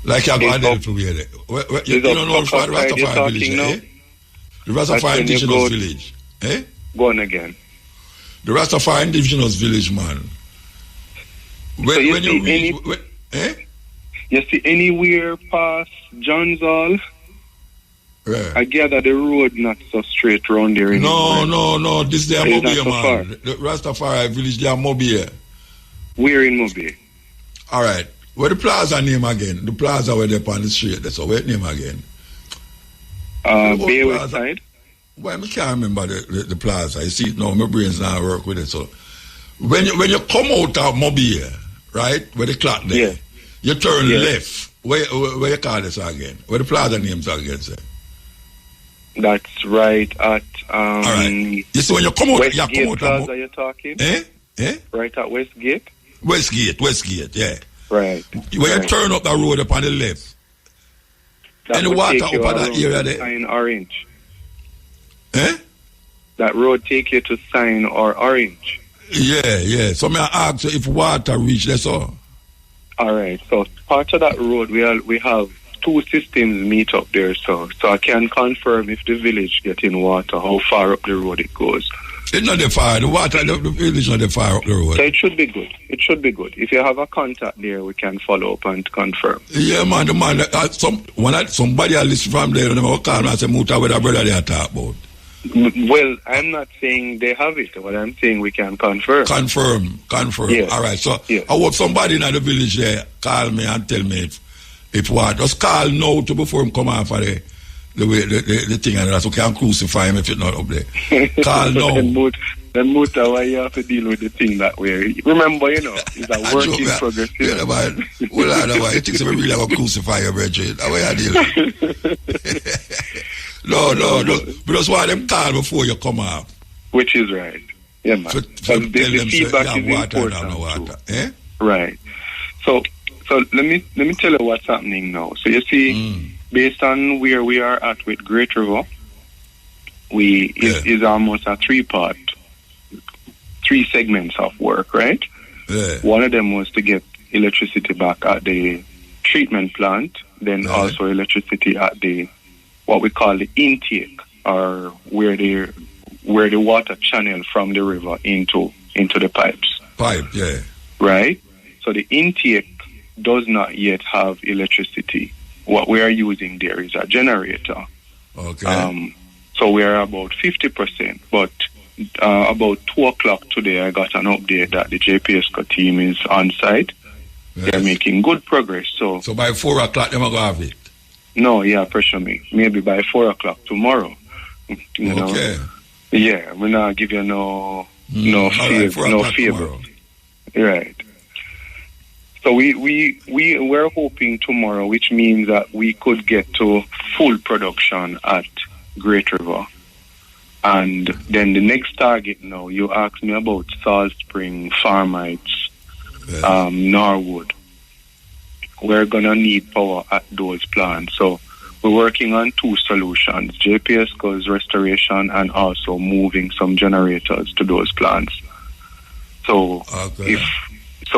Like you got to where there. You don't know about the Rastafari village, eh? The Rastafari Indigenous village. Eh? Go on again. The Rastafari Indigenous village, man. When you see anywhere past John's Hall? Yeah. I gather the road not so straight round there anymore. No. This is Mobie, man. The Rastafari village, they are Mobie. We're in Mobie. All right. Where the plaza name again? The plaza where they're on the street. That's where name again? Bayway side. Well, I can't remember the plaza. You see, no, my brain's not work with it. So when you come out of Mobile, right, where the clock there, you turn left. Where you call this again? Where the plaza names are again, sir? That's right at all right. You see when you come out, Westgate Plaza, you're talking? Right at Westgate. Westgate, yeah. Right. When you turn up the road up on the left. That and the water up at that area there. Sign Orange. that road take you to Sign or Orange. Yeah. So may I ask you if water reach that's all? All right. So part of that road, we have two systems meet up there. So I can confirm if the village getting water, how far up the road it goes. It's not the fire. The water, the village not the fire up the road. So it should be good. It should be good. If you have a contact there, we can follow up and confirm. Yeah, man. The man, somebody I listen from there, and they call me and say, Muta, with a brother they talk about. Well, I'm not saying they have it. What I'm saying, we can confirm. Confirm. Yes. All right. So yes. I hope somebody in the village there call me and tell me if what. Just call now to before him come out for the thing, and so can crucify him if it's not up there. Call now. Then Muta, why you have to deal with the thing that way? Remember, it's a work in progress. Yeah, man. Well, you think we really have to crucify your brethren? How are you dealing? No. We just want them call before you come up. Which is right. Yeah, man. So the feedback is important water. Eh? Right. So let me tell you what's happening now. So you see, based on where we are at with Great River, is almost a three segments of work, right? Yeah. One of them was to get electricity back at the treatment plant, then also electricity at the what we call the intake, or where the water channel from the river into the pipes. Yeah. Right? So the intake does not yet have electricity. What we are using there is a generator. Okay. So we are about 50%, but about 2 o'clock today, I got an update that the JPSCO team is on site. Yes. They're making good progress. So by 4 o'clock, they're going to have it? No, pressure me. Maybe by 4 o'clock tomorrow. You know? Yeah, we're not give you no favor. Right. So we're hoping tomorrow, which means that we could get to full production at Great River. And then the next target now, you asked me about Salt Spring, Farmites, Norwood. We're going to need power at those plants. So we're working on 2 solutions, JPSCO's restoration and also moving some generators to those plants. So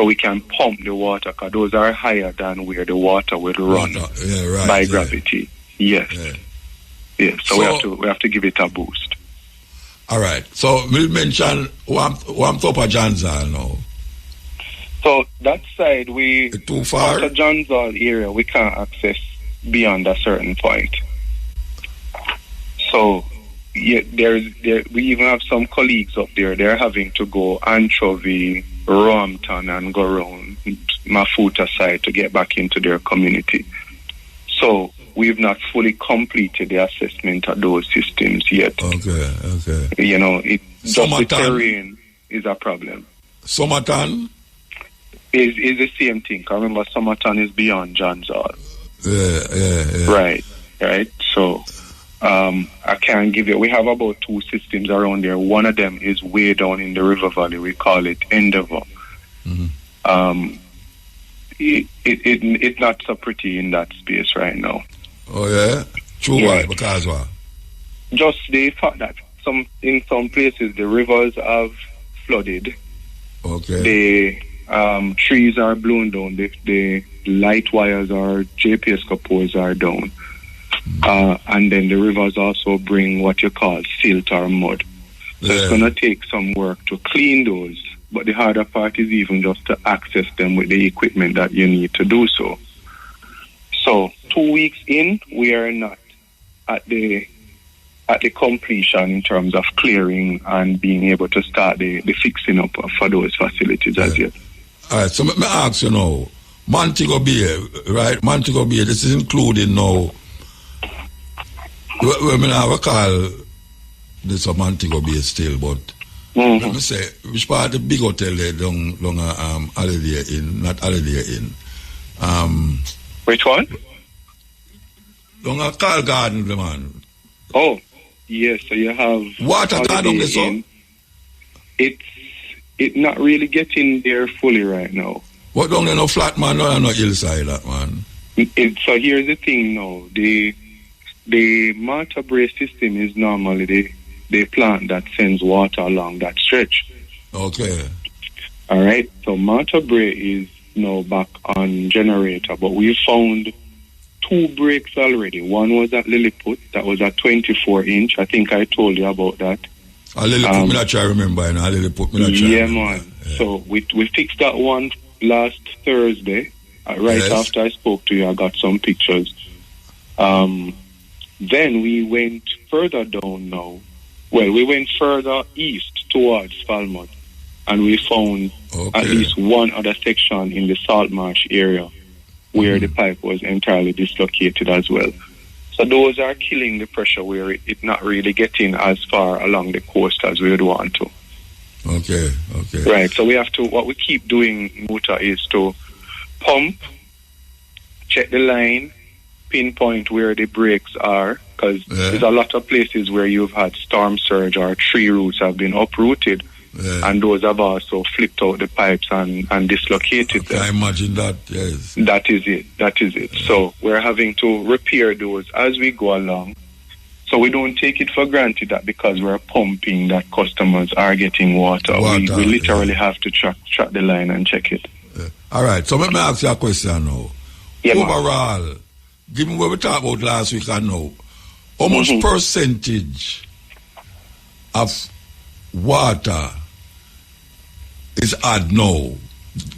we can pump the water, because those are higher than where the water will run by gravity. Yes. Yeah. So we have to give it a boost. All right. So we'll mention one top of Janzal now. So that side, too far? The Janzal area, we can't access beyond a certain point. So we even have some colleagues up there. They're having to go Anchovy, Roampton, and go around Mafuta side to get back into their community. So we've not fully completed the assessment of those systems yet. Okay. Just the terrain is a problem. Somerton is the same thing. I remember Somerton is beyond Janzal. Yeah. Right. So I can't give you. We have about 2 systems around there. One of them is way down in the river valley. We call it Endeavour. Mm-hmm. It's not so pretty in that space right now. Oh yeah, true. Why? Because what? Just the fact that in some places the rivers have flooded. Okay. The trees are blown down. The light wires or JPSCO poles are down. And then the rivers also bring what you call silt or mud. So it's going to take some work to clean those. But the harder part is even just to access them with the equipment that you need to do so. So 2 weeks in, we are not at the completion in terms of clearing and being able to start the fixing up for those facilities as yet. All right, so let me ask you now, Montego Bay, right? Montego Bay, this is including now, I call this a Montego Bay still, but let me say, which part of the big hotel there, Holiday Inn, not Holiday Inn. Which one? Long a Carl Garden, the man. Oh, yes, so you have water garden this one? It's not really getting there fully right now. What don't they no flat man no hillside that man? So here's the thing now. The Mutabaruka system is normally the plant that sends water along that stretch. Okay. All right. So Mutabaruka is now back on generator, but we found 2 breaks already. One was at Lilliput, that was a 24-inch. I think I told you about that. I'll let put me that try remember, and I'll let put me that try. Yeah, man. Yeah. So we fixed that one last Thursday. Right after I spoke to you, I got some pictures. Then we went further down now. Well, we went further east towards Falmouth, and we found at least one other section in the Salt Marsh area where the pipe was entirely dislocated as well. So those are killing the pressure where it's not really getting as far along the coast as we would want to. Okay. Right, so we have to, what we keep doing, Muta, is to pump, check the line, pinpoint where the breaks are, because there's a lot of places where you've had storm surge or tree roots have been uprooted, and those have also flipped out the pipes and dislocated them. I imagine that, yes. That is it. Yeah. So we're having to repair those as we go along. So we don't take it for granted that because we're pumping that customers are getting water. We literally have to track the line and check it. All right, so let me ask you a question now. Yeah, overall, given what we talked about last week and now, how much percentage of water is had now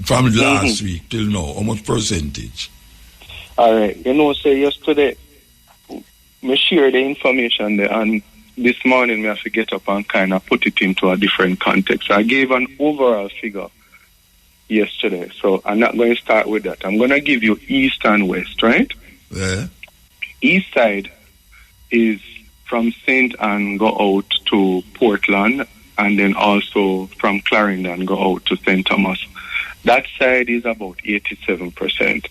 from last week till now? How much percentage? All right, yesterday, me share the information there, and this morning me have to get up and kind of put it into a different context. I gave an overall figure yesterday, so I'm not going to start with that. I'm going to give you east and west, right? Yeah. East side is from St. Anne go out to Portland, and then also from Clarendon go out to St. Thomas. That side is about 87%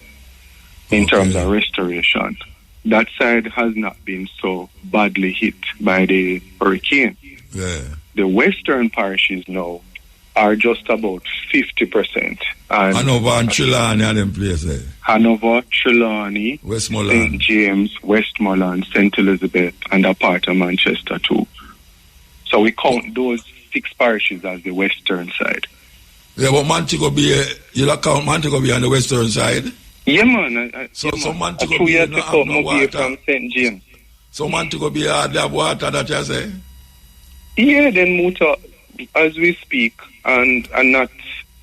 in terms of restoration. That side has not been so badly hit by the hurricane. Yeah. The western parishes now are just about 50%. And Hanover and Trelawney are them places. Hanover, Trelawney, Westmoreland, St. James, Westmoreland, St. Elizabeth, and a part of Manchester too. So we count those 6 parishes as the western side. Yeah, but Montego Bay, you'll count Montego Bay on the western side? Yeah, man. So Montego Bay no have no water from St. James. So Montego Bay hardly have water, that you say? Yeah, then Muta, as we speak, and not,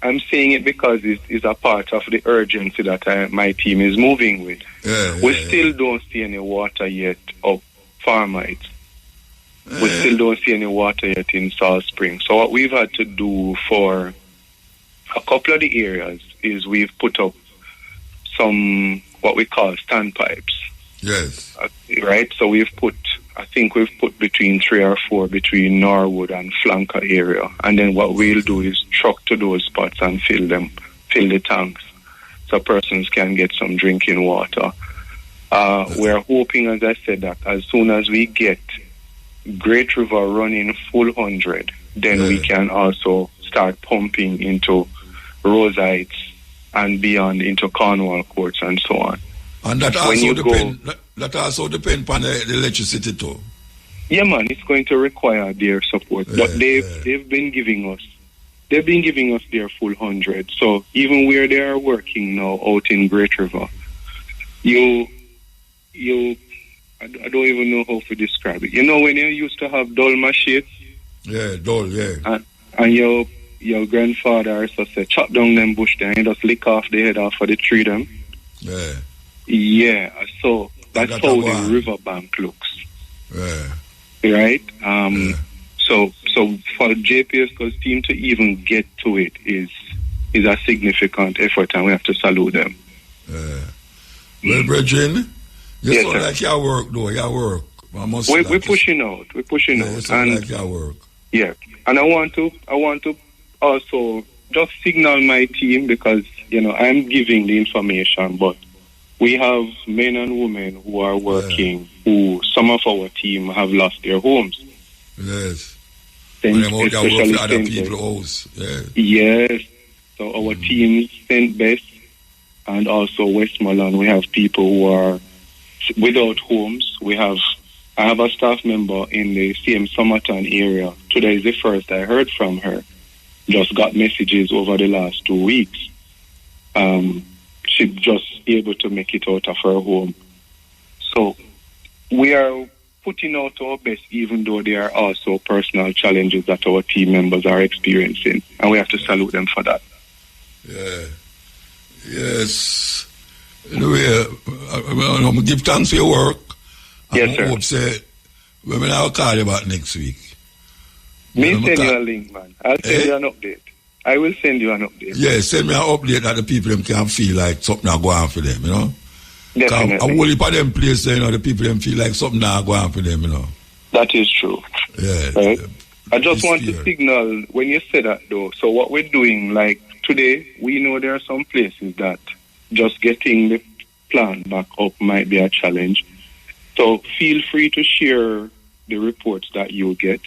I'm saying it because it's a part of the urgency that my team is moving with. We still don't see any water yet up Farmites. We still don't see any water yet in Salt Spring. So what we've had to do for a couple of the areas is we've put up some what we call standpipes. Yes. Right? So I think we've put between 3 or 4 between Norwood and Flanker area. And then what we'll do is truck to those spots and fill the tanks so persons can get some drinking water. We're hoping, as I said, that as soon as we get Great River running full 100, then we can also start pumping into Rose Heights and beyond into Cornwall Courts and so on. And that also depends on the electricity too. Yeah, man, it's going to require their support. But they've been giving us their full 100. So even where they are working now out in Great River, I don't even know how to describe it. You know when you used to have dull machines? Yeah, dull, yeah. And your grandfather used to say, chop down them bush there and just lick off the head off of the tree them. Yeah. Yeah, so that's how the riverbank looks. Yeah. Right? So for JPS's team to even get to it is a significant effort, and we have to salute them. Well, brethren, you sound like your work, though. Your work. We're pushing out. We're pushing out. You sound like your work. Yeah, and I want to also just signal my team because I'm giving the information, but we have men and women who are working. Who some of our team have lost their homes. Yes. Especially other people's house. Yes. So our team, St. Bess and also Westmoreland, we have people who are without homes. I have a staff member in the same Somerton area. Today is the first I heard from her. Just got messages over the last 2 weeks. She's just able to make it out of her home. So we are putting out our best, even though there are also personal challenges that our team members are experiencing. And we have to salute them for that. Yeah. Yes. Anyway, I'm give thanks for your work. Yes, sir. I hope say, when I'll call you back next week. Me send you a link, man. I'll send you an update. I will send you an update. Yeah, send me an update that the people them can feel like something are going on for them, you know? Definitely. A whole heap of them places, you know, the people them feel like something are going on for them, you know? That is true. Yeah. Right? I just want to signal when you say that, though. So what we're doing, like today, we know there are some places that just getting the plan back up might be a challenge. So feel free to share the reports that you get.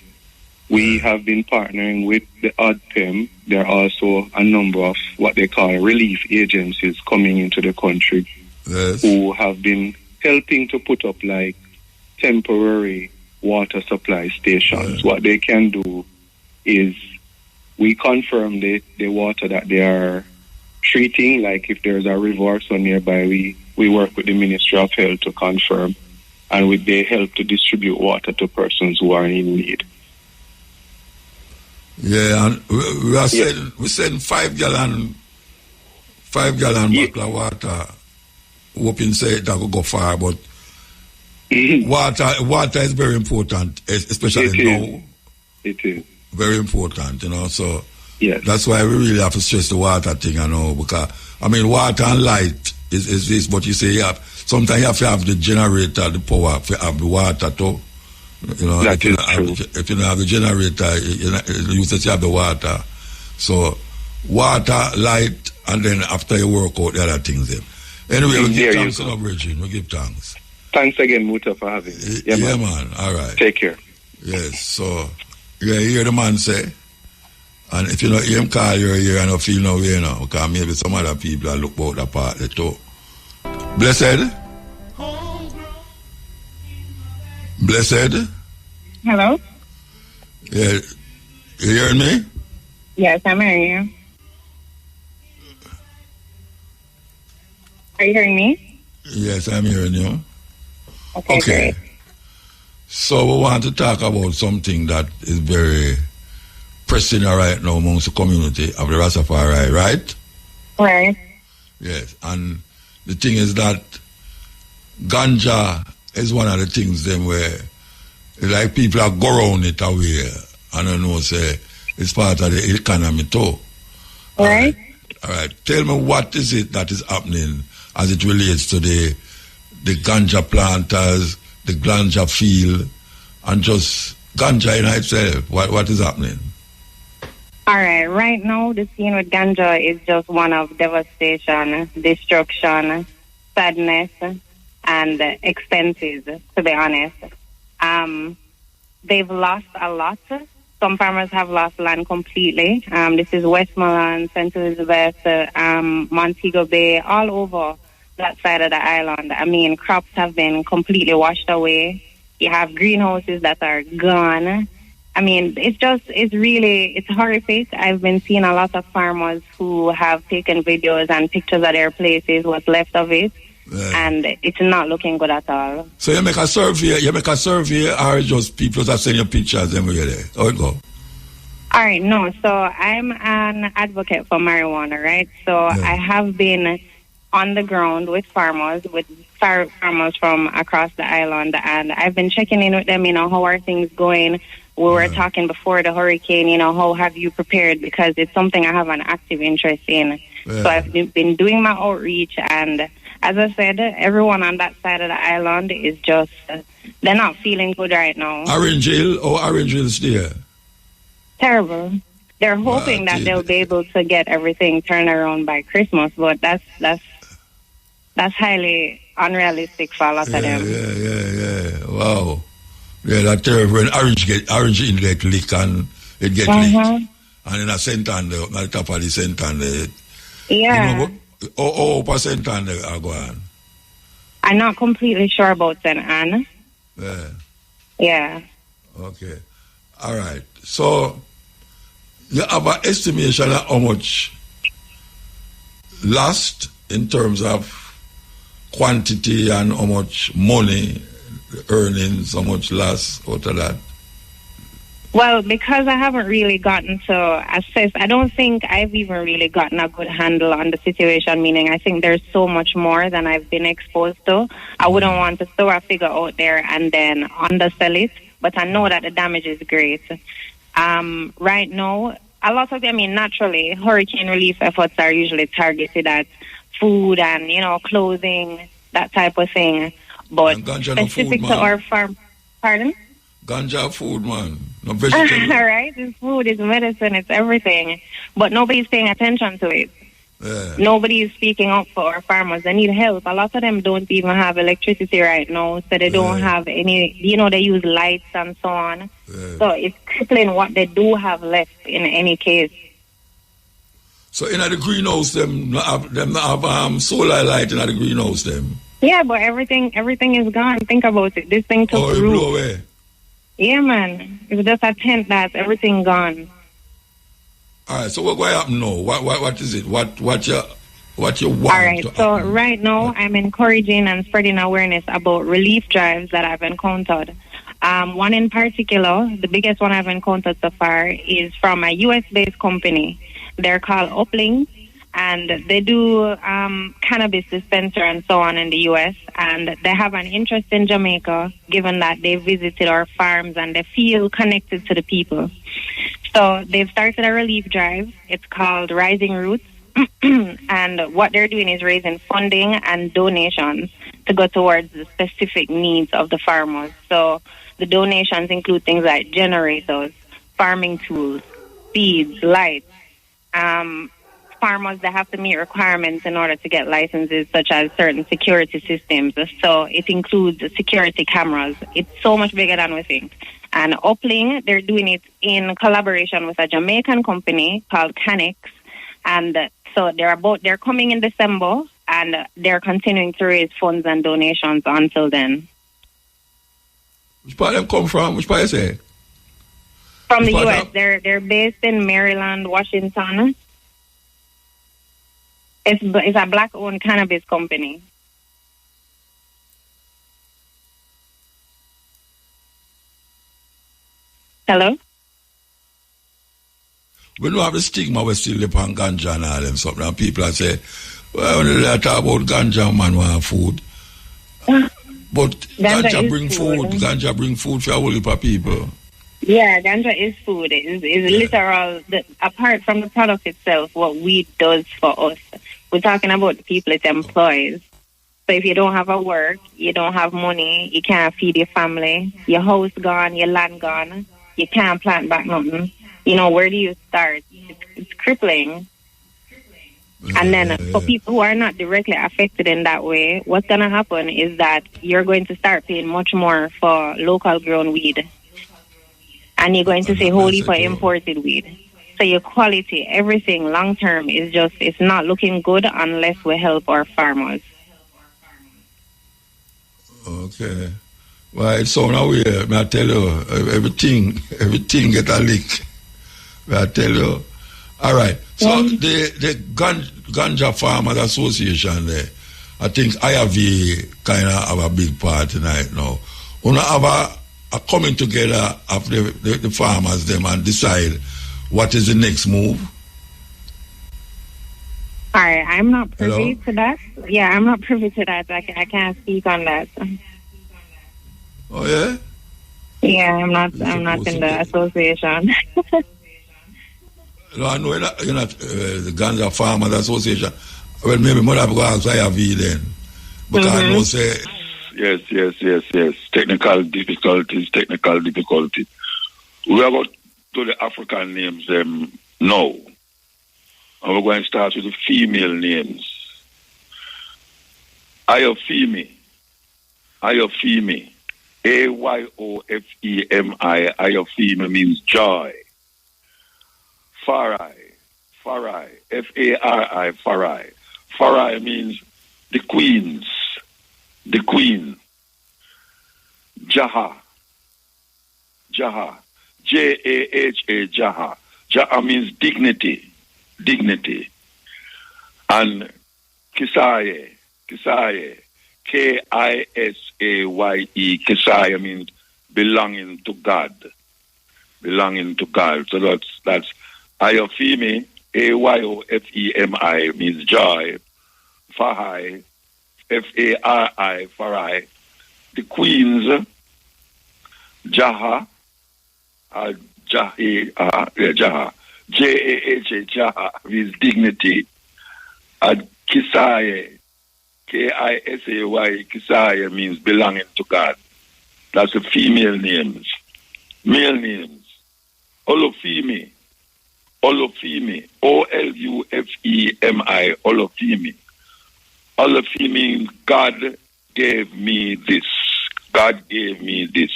We have been partnering with the ODPEM. There are also a number of what they call relief agencies coming into the country who have been helping to put up like temporary water supply stations. What they can do is we confirm the water that they are treating, like if there's a river or so nearby, we work with the Ministry of Health to confirm, and they help to distribute water to persons who are in need. Yeah, and we send 5 gallon bottle of water, hoping say that will go far, but water is very important, especially now. It is. Very important, you know, so yes. That's why we really have to stress the water thing, you know, because, I mean, water and light is this, but you say sometimes you have to have the generator, the power, to have the water too. You know, if you don't have the generator, you just have the water. So, water, light, and then after you work out the other things. Then. Anyway, we give thanks to the Virgin. We give thanks. Thanks again, Muta, for having me. Yeah, man. All right. Take care. Yes, so, you hear the man say, and if you know him call you here and don't feel no way, you know, because maybe some other people look about that part there too. Blessed? Blessed? Hello? Yeah. You hearing me? Yes, I'm hearing you. Are you hearing me? Yes, I'm hearing you. Okay. Great. So we want to talk about something that is very pressing right now amongst the community of the Rastafari, right? Right. Yes, and the thing is that ganja is one of the things them where like people are go around it away and I know say it's part of the economy too. Right. All right. Tell me what is it that is happening as it relates to the ganja planters, the ganja field, and just ganja in itself. What is happening? All right. Right now, the scene with ganja is just one of devastation, destruction, sadness, and expenses, to be honest. They've lost a lot. Some farmers have lost land completely. This is Westmoreland, St. Elizabeth, Montego Bay, all over that side of the island. I mean, crops have been completely washed away. You have greenhouses that are gone. I mean, it's horrific. I've been seeing a lot of farmers who have taken videos and pictures of their places, what's left of it. Yeah. And it's not looking good at all. So you make a survey, or just people that send you pictures everywhere there? How it go? All right, no. So I'm an advocate for marijuana, right? So I have been on the ground with farmers from across the island, and I've been checking in with them, how are things going? We were talking before the hurricane, how have you prepared? Because it's something I have an active interest in. Yeah. So I've been doing my outreach, and as I said, everyone on that side of the island is just, they're not feeling good right now. Orange Hill there? Terrible. They're hoping that they'll be able to get everything turned around by Christmas, but that's highly unrealistic for a lot of them. Yeah. Wow. Yeah, that's terrible. When Orange Hill get leak and it get leaked. And in a Santander, at the top of the Santander. Yeah. Percent on the go on? I'm not completely sure about St. Anne. Yeah. Okay. All right. So you have an estimation of how much lost in terms of quantity and how much money earnings, how much loss out of that? Well, because I haven't really gotten to assess, I don't think I've even really gotten a good handle on the situation, meaning I think there's so much more than I've been exposed to. I wouldn't want to throw a figure out there and then undersell it, but I know that the damage is great. Right now, a lot of them, naturally, hurricane relief efforts are usually targeted at food and, clothing, that type of thing. But specific to our farm, pardon? Ganja food, man. No vegetable. All right, it's food, it's medicine, it's everything. But nobody's paying attention to it. Yeah. Nobody is speaking up for our farmers. They need help. A lot of them don't even have electricity right now, so they don't have any, they use lights and so on. Yeah. So it's crippling what they do have left in any case. So in the greenhouse, them have solar light in the greenhouse, them? Yeah, but everything is gone. Think about it. This thing took the roof. Blew away. Yeah, man. It's just a tent that's everything gone. All right, so what going to happen now? What is it? What you want? All right, so right now I'm encouraging and spreading awareness about relief drives that I've encountered. One in particular, the biggest one I've encountered so far, is from a U.S.-based company. They're called Upling, and they do cannabis dispenser and so on in the U.S., and they have an interest in Jamaica, given that they visited our farms and they feel connected to the people. So they've started a relief drive. It's called Rising Roots, and what they're doing is raising funding and donations to go towards the specific needs of the farmers. So the donations include things like generators, farming tools, seeds, lights. Farmers that have to meet requirements in order to get licenses, such as certain security systems. So it includes security cameras. It's so much bigger than we think. And Upling, they're doing it in collaboration with a Jamaican company called Canex. And so they're coming in December, and they're continuing to raise funds and donations until then. Which part them come from? Which part you say? From the U.S. They're based in Maryland, Washington. It's a black-owned cannabis company. Hello? We don't have the stigma we still live on ganja and all them something. And people say, well, when they talk about ganja, man want food. But ganja bring food. Ganja bring food for a whole heap of people. Yeah, ganja is food. It's literal. Apart from the product itself, what weed does for us. We're talking about the people it employs. So if you don't have a work, you don't have money, you can't feed your family, your house gone, your land gone, you can't plant back nothing. Where do you start? It's crippling. And then for people who are not directly affected in that way, what's going to happen is that you're going to start paying much more for local grown weed. And you're going to say wholly for imported weed. So your quality, everything long term is it's not looking good unless we help our farmers. Okay. Well, it's so now I tell you, everything get a leak. I tell you. All right. So the Ganja Farmers Association there, I think IRV kind of have a big part tonight now. We have a coming together of the farmers them and decide what is the next move. All right, I'm not privy to that. Yeah, I'm not privy to that. I can't speak on that. Oh yeah? Yeah, I'm not in the association. No, I know you're not the Ganja Farmers Association. Well, maybe more have to ask IRV then. Because I know say... Yes. Technical difficulties. We are going to the African names now. And we're going to start with the female names. Ayofemi. Ayofemi. Ayofemi. Ayofemi means joy. Farai. Fari. Farai. Farai means the queens. The queen. Jaha. Jaha. Jaha. Jaha means dignity. And Kisaye. Kisaye, Kisaye means belonging to God. Belonging to God. So that's Ayofemi, Ayofemi means joy. Fahai, Fari, Farai. The Queens, Jaha, Jaha, Jaha, Jaha means dignity. And Kisaye, Kisay, Kisaye means belonging to God. That's the female names. Male names. Olufemi, Olufemi, Olufemi, Olufemi. Olufemi means God gave me this. God gave me this.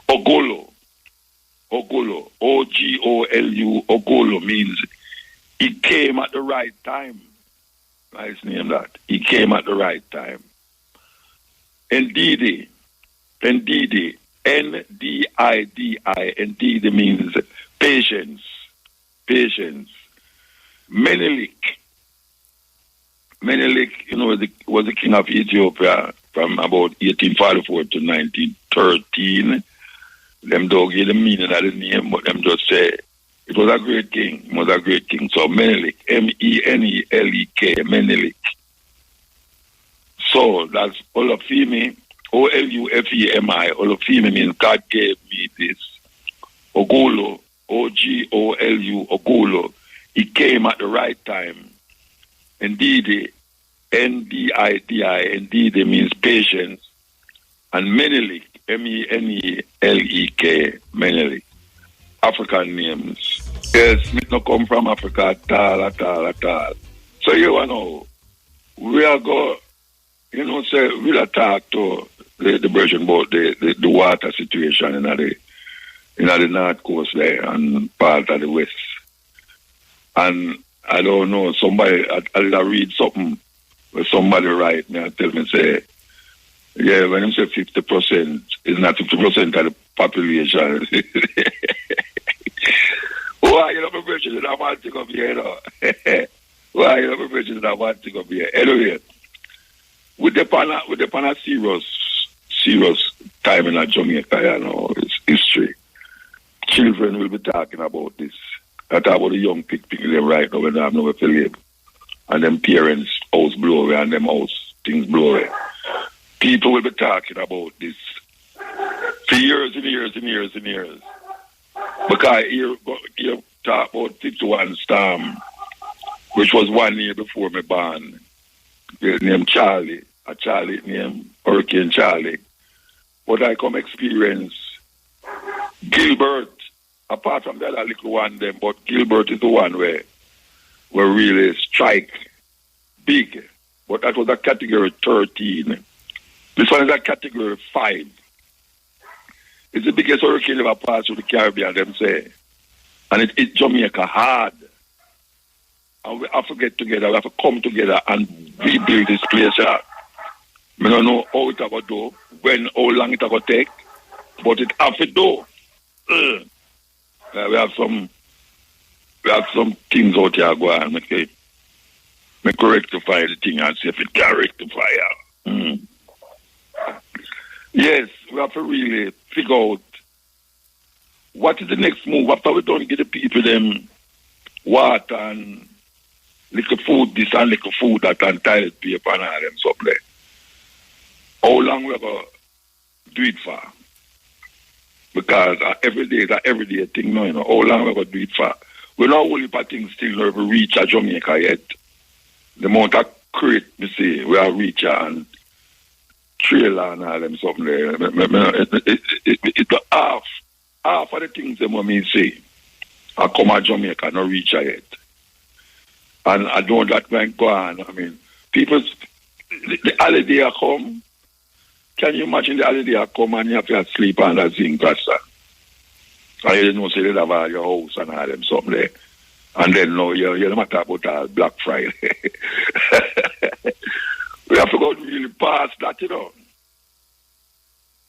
Ogolo, Ogolo, Ogolu, Ogolo means he came at the right time. Nice name that. He came at the right time. Ndidi, Ndidi, Ndidi, Ndidi means patience. Patience. Menelik, was the king of Ethiopia from about 1844 to 1913. Them don't give the meaning of the name, but them just say it was a great king. It was a great king. So Menelik, Menelek, Menelik. So that's Olufemi, Olufemi. Olufemi means God gave me this. Ogolo, Ogolu, Ogolo. He came at the right time. Ndidi, Ndidi means patience. And Menelik, Menelek, Menelik. African names. Yes, me no come from Africa at all. So you know, we are go, say we'll talk to the version about the water situation in the north coast there and part of the west. And I don't know, somebody, I'll read something where somebody write me and tell me, say, yeah, when you say 50%, it's not 50% of the population. Why you not preaching that one thing up here, Why you not preaching that one thing up here? Anyway, with the pan serious time in Jamaica, it's history. Children will be talking about this. I talk about the young people them right now when they have nowhere to live. And them parents house blow away and them house things blow away. People will be talking about this for years and years and years and years. Because you talk about 51 storm, which was 1 year before my born. Named Charlie, a Charlie named Hurricane Charlie. But I come experience Gilbert, apart from that little one them, but Gilbert is the one where really strike big. But that was a category 13. This one is a category 5. It's the biggest hurricane ever passed through the Caribbean, them say. And it hit Jamaica hard. And we have to get together, we have to come together and rebuild this place. I don't know how it will do, how long it will take, but it have to do. We have some things out here going on. Make rectify the thing and see if it can rectify it. Yes, we have to really figure out what is the next move after we don't get the people them water and little food this and little food that and toilet paper and all them stuff there. How long we going to do it for? Because every day is an everyday thing now, How long we going to do it for? We're not only for things still never reach a Jamaica yet. The amount of crate, we see, we are reach and trailer and all them something there. It's half of the things them when me say, I come to Jamaica, not reach yet. And I know that when go on. People, the holiday come. Can you imagine the holiday come and you have to sleep on that zinc cluster? And you know, say they have all your house and all them something there. And then no, you don't matter about Black Friday. We have to go really past that,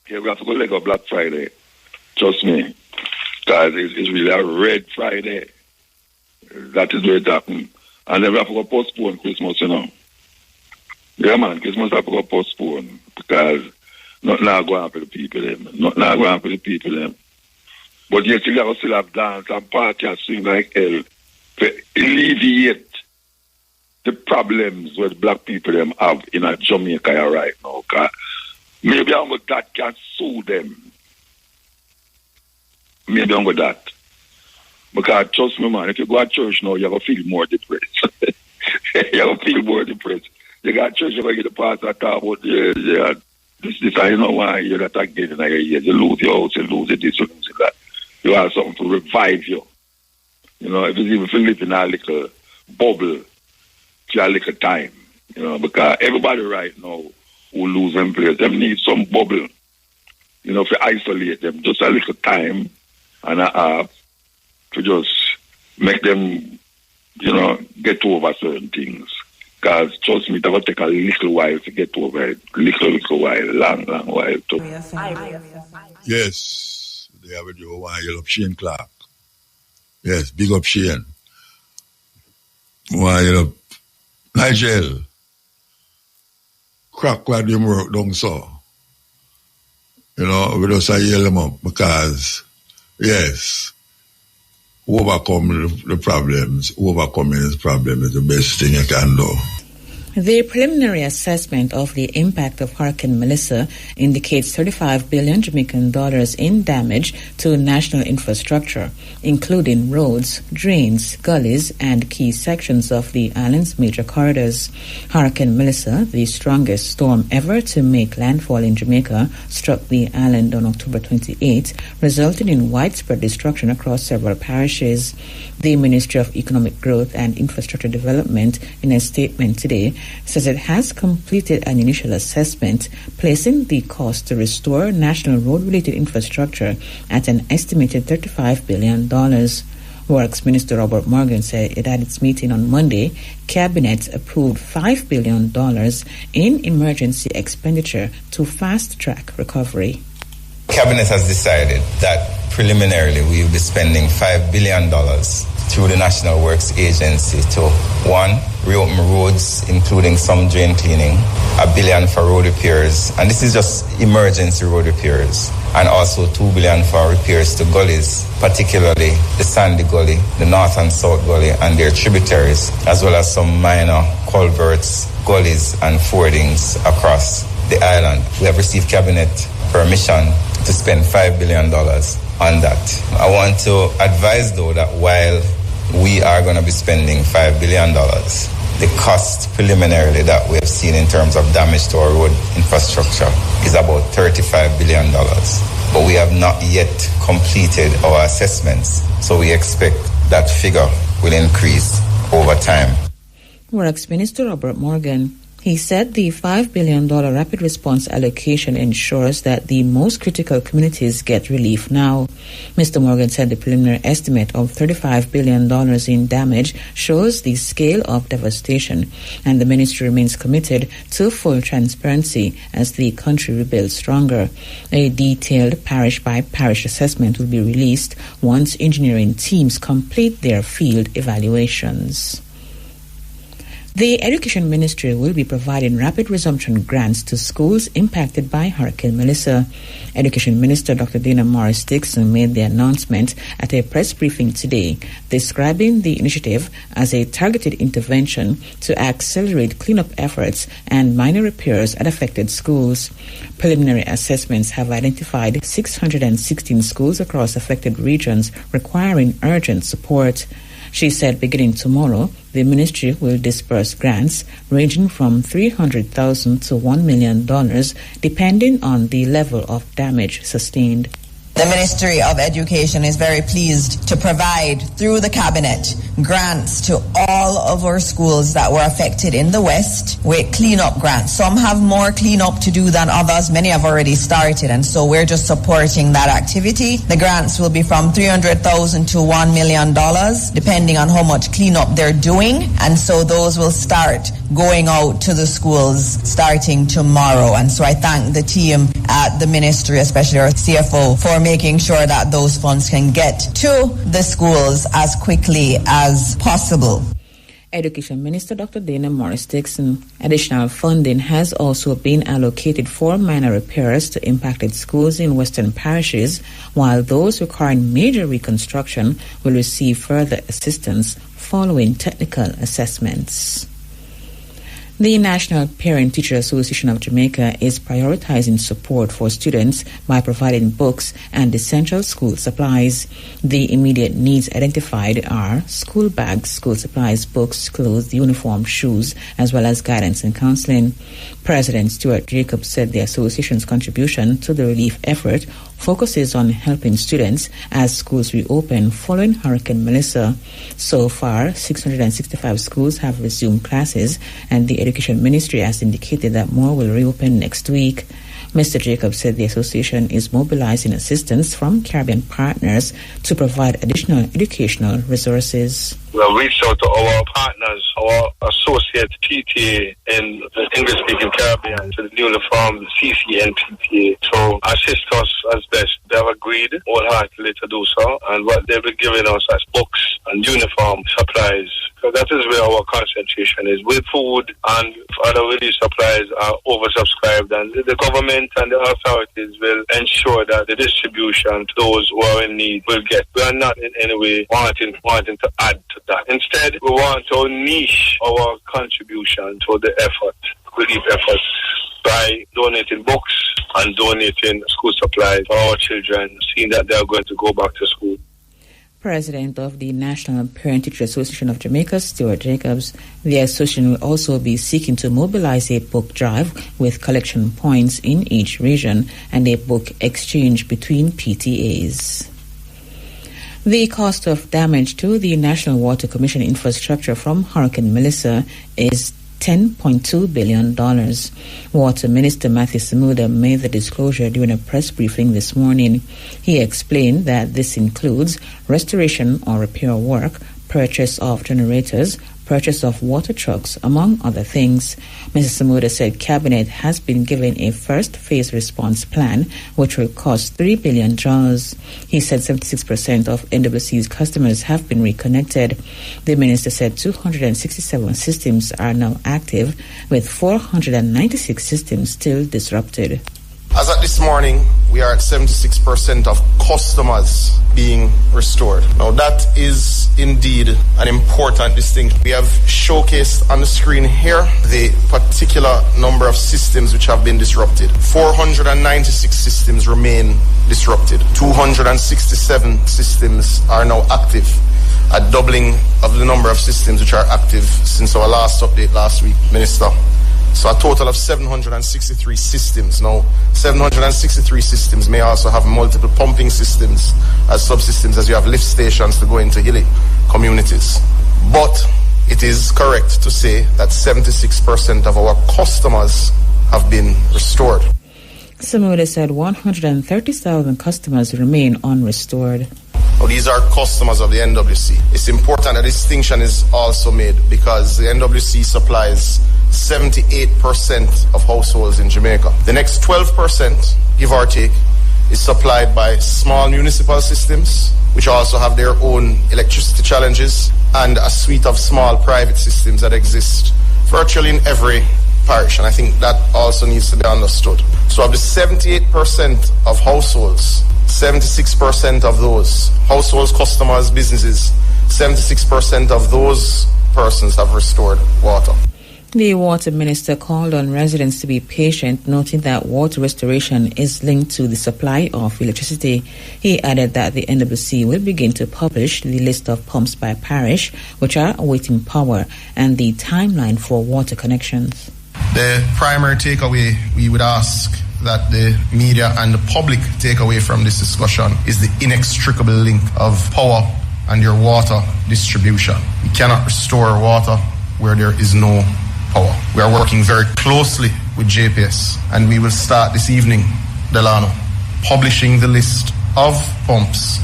Yeah, we have to go like a Black Friday. Trust me. Because it's really a red Friday. That is where it happened. And then we have to go postpone Christmas, Yeah, man, Christmas have to go postpone because nothing now going on for the people them. Nothing now going on for the people them. But yet you gotta still have dance and party and swing like hell to alleviate the problems that black people them have in a Jamaica right now. Cause maybe I'm going that can sue them. Maybe I'm going that. Because trust me, man, if you go to church now, you're going to feel more depressed. You're going to feel more depressed. You got church, you're going to get the pastor talk about, this, I don't know why you're not again in your ears. You lose your house, you lose it, this, you lose it, that. You have something to revive you. You know, if it's even if you live in a little bubble, for a little time, you know, because everybody right now who lose them players, they need some bubble, you know, to isolate them, just a little time and a half to just make them, you know, get over certain things. Because trust me, it will take a little while to get over it. Little while, long while too. Yes, they have a do one yell up Shane Clark. Yes, big up Shane. One yell up Nigel. Crack what them work down so. You know, we just yell them up because, yes, overcoming the problems, overcoming this problem is the best thing you can do. The preliminary assessment of the impact of Hurricane Melissa indicates $35 billion Jamaican dollars in damage to national infrastructure, including roads, drains, gullies, and key sections of the island's major corridors. Hurricane Melissa, the strongest storm ever to make landfall in Jamaica, struck the island on October 28, resulting in widespread destruction across several parishes. The Ministry of Economic Growth and Infrastructure Development, in a statement today, says it has completed an initial assessment, placing the cost to restore national road-related infrastructure at an estimated $35 billion. Works Minister Robert Morgan said it at its meeting on Monday, Cabinet approved $5 billion in emergency expenditure to fast-track recovery. Cabinet has decided that preliminarily we will be spending $5 billion through the National Works Agency to, 1, reopen roads, including some drain cleaning, $1 billion for road repairs, and this is just emergency road repairs, and also $2 billion for repairs to gullies, particularly the Sandy Gully, the North and South Gully, and their tributaries, as well as some minor culverts, gullies, and fordings across the island. We have received Cabinet permission to spend $5 billion on that. I want to advise, though, that while we are going to be spending $5 billion, the cost preliminarily that we have seen in terms of damage to our road infrastructure is about $35 billion. But we have not yet completed our assessments, so we expect that figure will increase over time. Works Minister Robert Morgan. He said the $5 billion rapid response allocation ensures that the most critical communities get relief now. Mr. Morgan said the preliminary estimate of $35 billion in damage shows the scale of devastation, and the ministry remains committed to full transparency as the country rebuilds stronger. A detailed parish-by-parish assessment will be released once engineering teams complete their field evaluations. The Education Ministry will be providing rapid resumption grants to schools impacted by Hurricane Melissa. Education Minister Dr. Dana Morris-Dixon made the announcement at a press briefing today, describing the initiative as a targeted intervention to accelerate cleanup efforts and minor repairs at affected schools. Preliminary assessments have identified 616 schools across affected regions requiring urgent support. She said beginning tomorrow, the ministry will disperse grants ranging from $300,000 to $1 million, depending on the level of damage sustained. The Ministry of Education is very pleased to provide, through the Cabinet, grants to all of our schools that were affected in the West with cleanup grants. Some have more cleanup to do than others. Many have already started, and so we're just supporting that activity. The grants will be from $300,000 to $1 million, depending on how much cleanup they're doing, and so those will start going out to the schools starting tomorrow. And so I thank the team at the ministry, especially our CFO, for making sure that those funds can get to the schools as quickly as possible. Education Minister Dr. Dana Morris-Dixon. Additional funding has also been allocated for minor repairs to impacted schools in western parishes, while those requiring major reconstruction will receive further assistance following technical assessments. The National Parent-Teacher Association of Jamaica is prioritizing support for students by providing books and essential school supplies. The immediate needs identified are school bags, school supplies, books, clothes, uniform, shoes, as well as guidance and counseling. President Stuart Jacobs said the association's contribution to the relief effort focuses on helping students as schools reopen following Hurricane Melissa. So far, 665 schools have resumed classes, and the Education Ministry has indicated that more will reopen next week. Mr. Jacobs said the association is mobilizing assistance from Caribbean partners to provide additional educational resources. We have reached out to our partners, our associate PTA in the English-speaking Caribbean, to the newly formed CCN PTA, to assist us as best. They have agreed wholeheartedly to do so, and what they've been giving us as books and uniform supplies. So that is where our concentration is. With food and other relief supplies are oversubscribed, and the government and the authorities will ensure that the distribution to those who are in need will get. We are not in any way wanting to add to that. Instead, we want to niche our contribution to the relief effort, by donating books and donating school supplies for our children, seeing that they are going to go back to school. President of the National Parent-Teacher Association of Jamaica, Stuart Jacobs. The association will also be seeking to mobilize a book drive with collection points in each region and a book exchange between PTAs. The cost of damage to the National Water Commission infrastructure from Hurricane Melissa is $10.2 billion. Water Minister Matthew Samuda made the disclosure during a press briefing this morning. He explained that this includes restoration or repair work, purchase of generators, purchase of water trucks, among other things. Mrs. Samuda said Cabinet has been given a first phase response plan, which will cost $3 billion. He said 76% of NWC's customers have been reconnected. The minister said 267 systems are now active, with 496 systems still disrupted. As at this morning, we are at 76% of customers being restored. Now that is indeed an important distinction. We have showcased on the screen here the particular number of systems which have been disrupted. 496 systems remain disrupted. 267 systems are now active, a doubling of the number of systems which are active since our last update last week, Minister. So a total of 763 systems. Now, 763 systems may also have multiple pumping systems as subsystems, as you have lift stations to go into hilly communities. But it is correct to say that 76% of our customers have been restored. Samuda said 130,000 customers remain unrestored. Now, these are customers of the NWC. It's important that distinction is also made because the NWC supplies 78% of households in Jamaica. The next 12%, give or take, is supplied by small municipal systems, which also have their own electricity challenges, and a suite of small private systems that exist virtually in every parish. And I think that also needs to be understood. So of the 78% of households, 76% of those households, customers, businesses, 76% of those persons have restored water. The water minister called on residents to be patient, noting that water restoration is linked to the supply of electricity. He added that the NWC will begin to publish the list of pumps by parish which are awaiting power and the timeline for water connections. The primary takeaway we would ask that the media and the public take away from this discussion is the inextricable link of power and your water distribution. You cannot restore water where there is no power. We are working very closely with JPS, and we will start this evening, Delano, publishing the list of pumps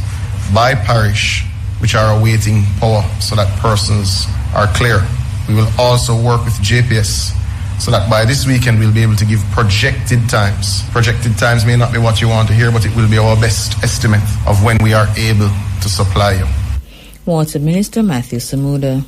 by parish which are awaiting power so that persons are clear. We will also work with JPS so that by this weekend we'll be able to give projected times. Projected times may not be what you want to hear, but it will be our best estimate of when we are able to supply you. Water Minister Matthew Samuda.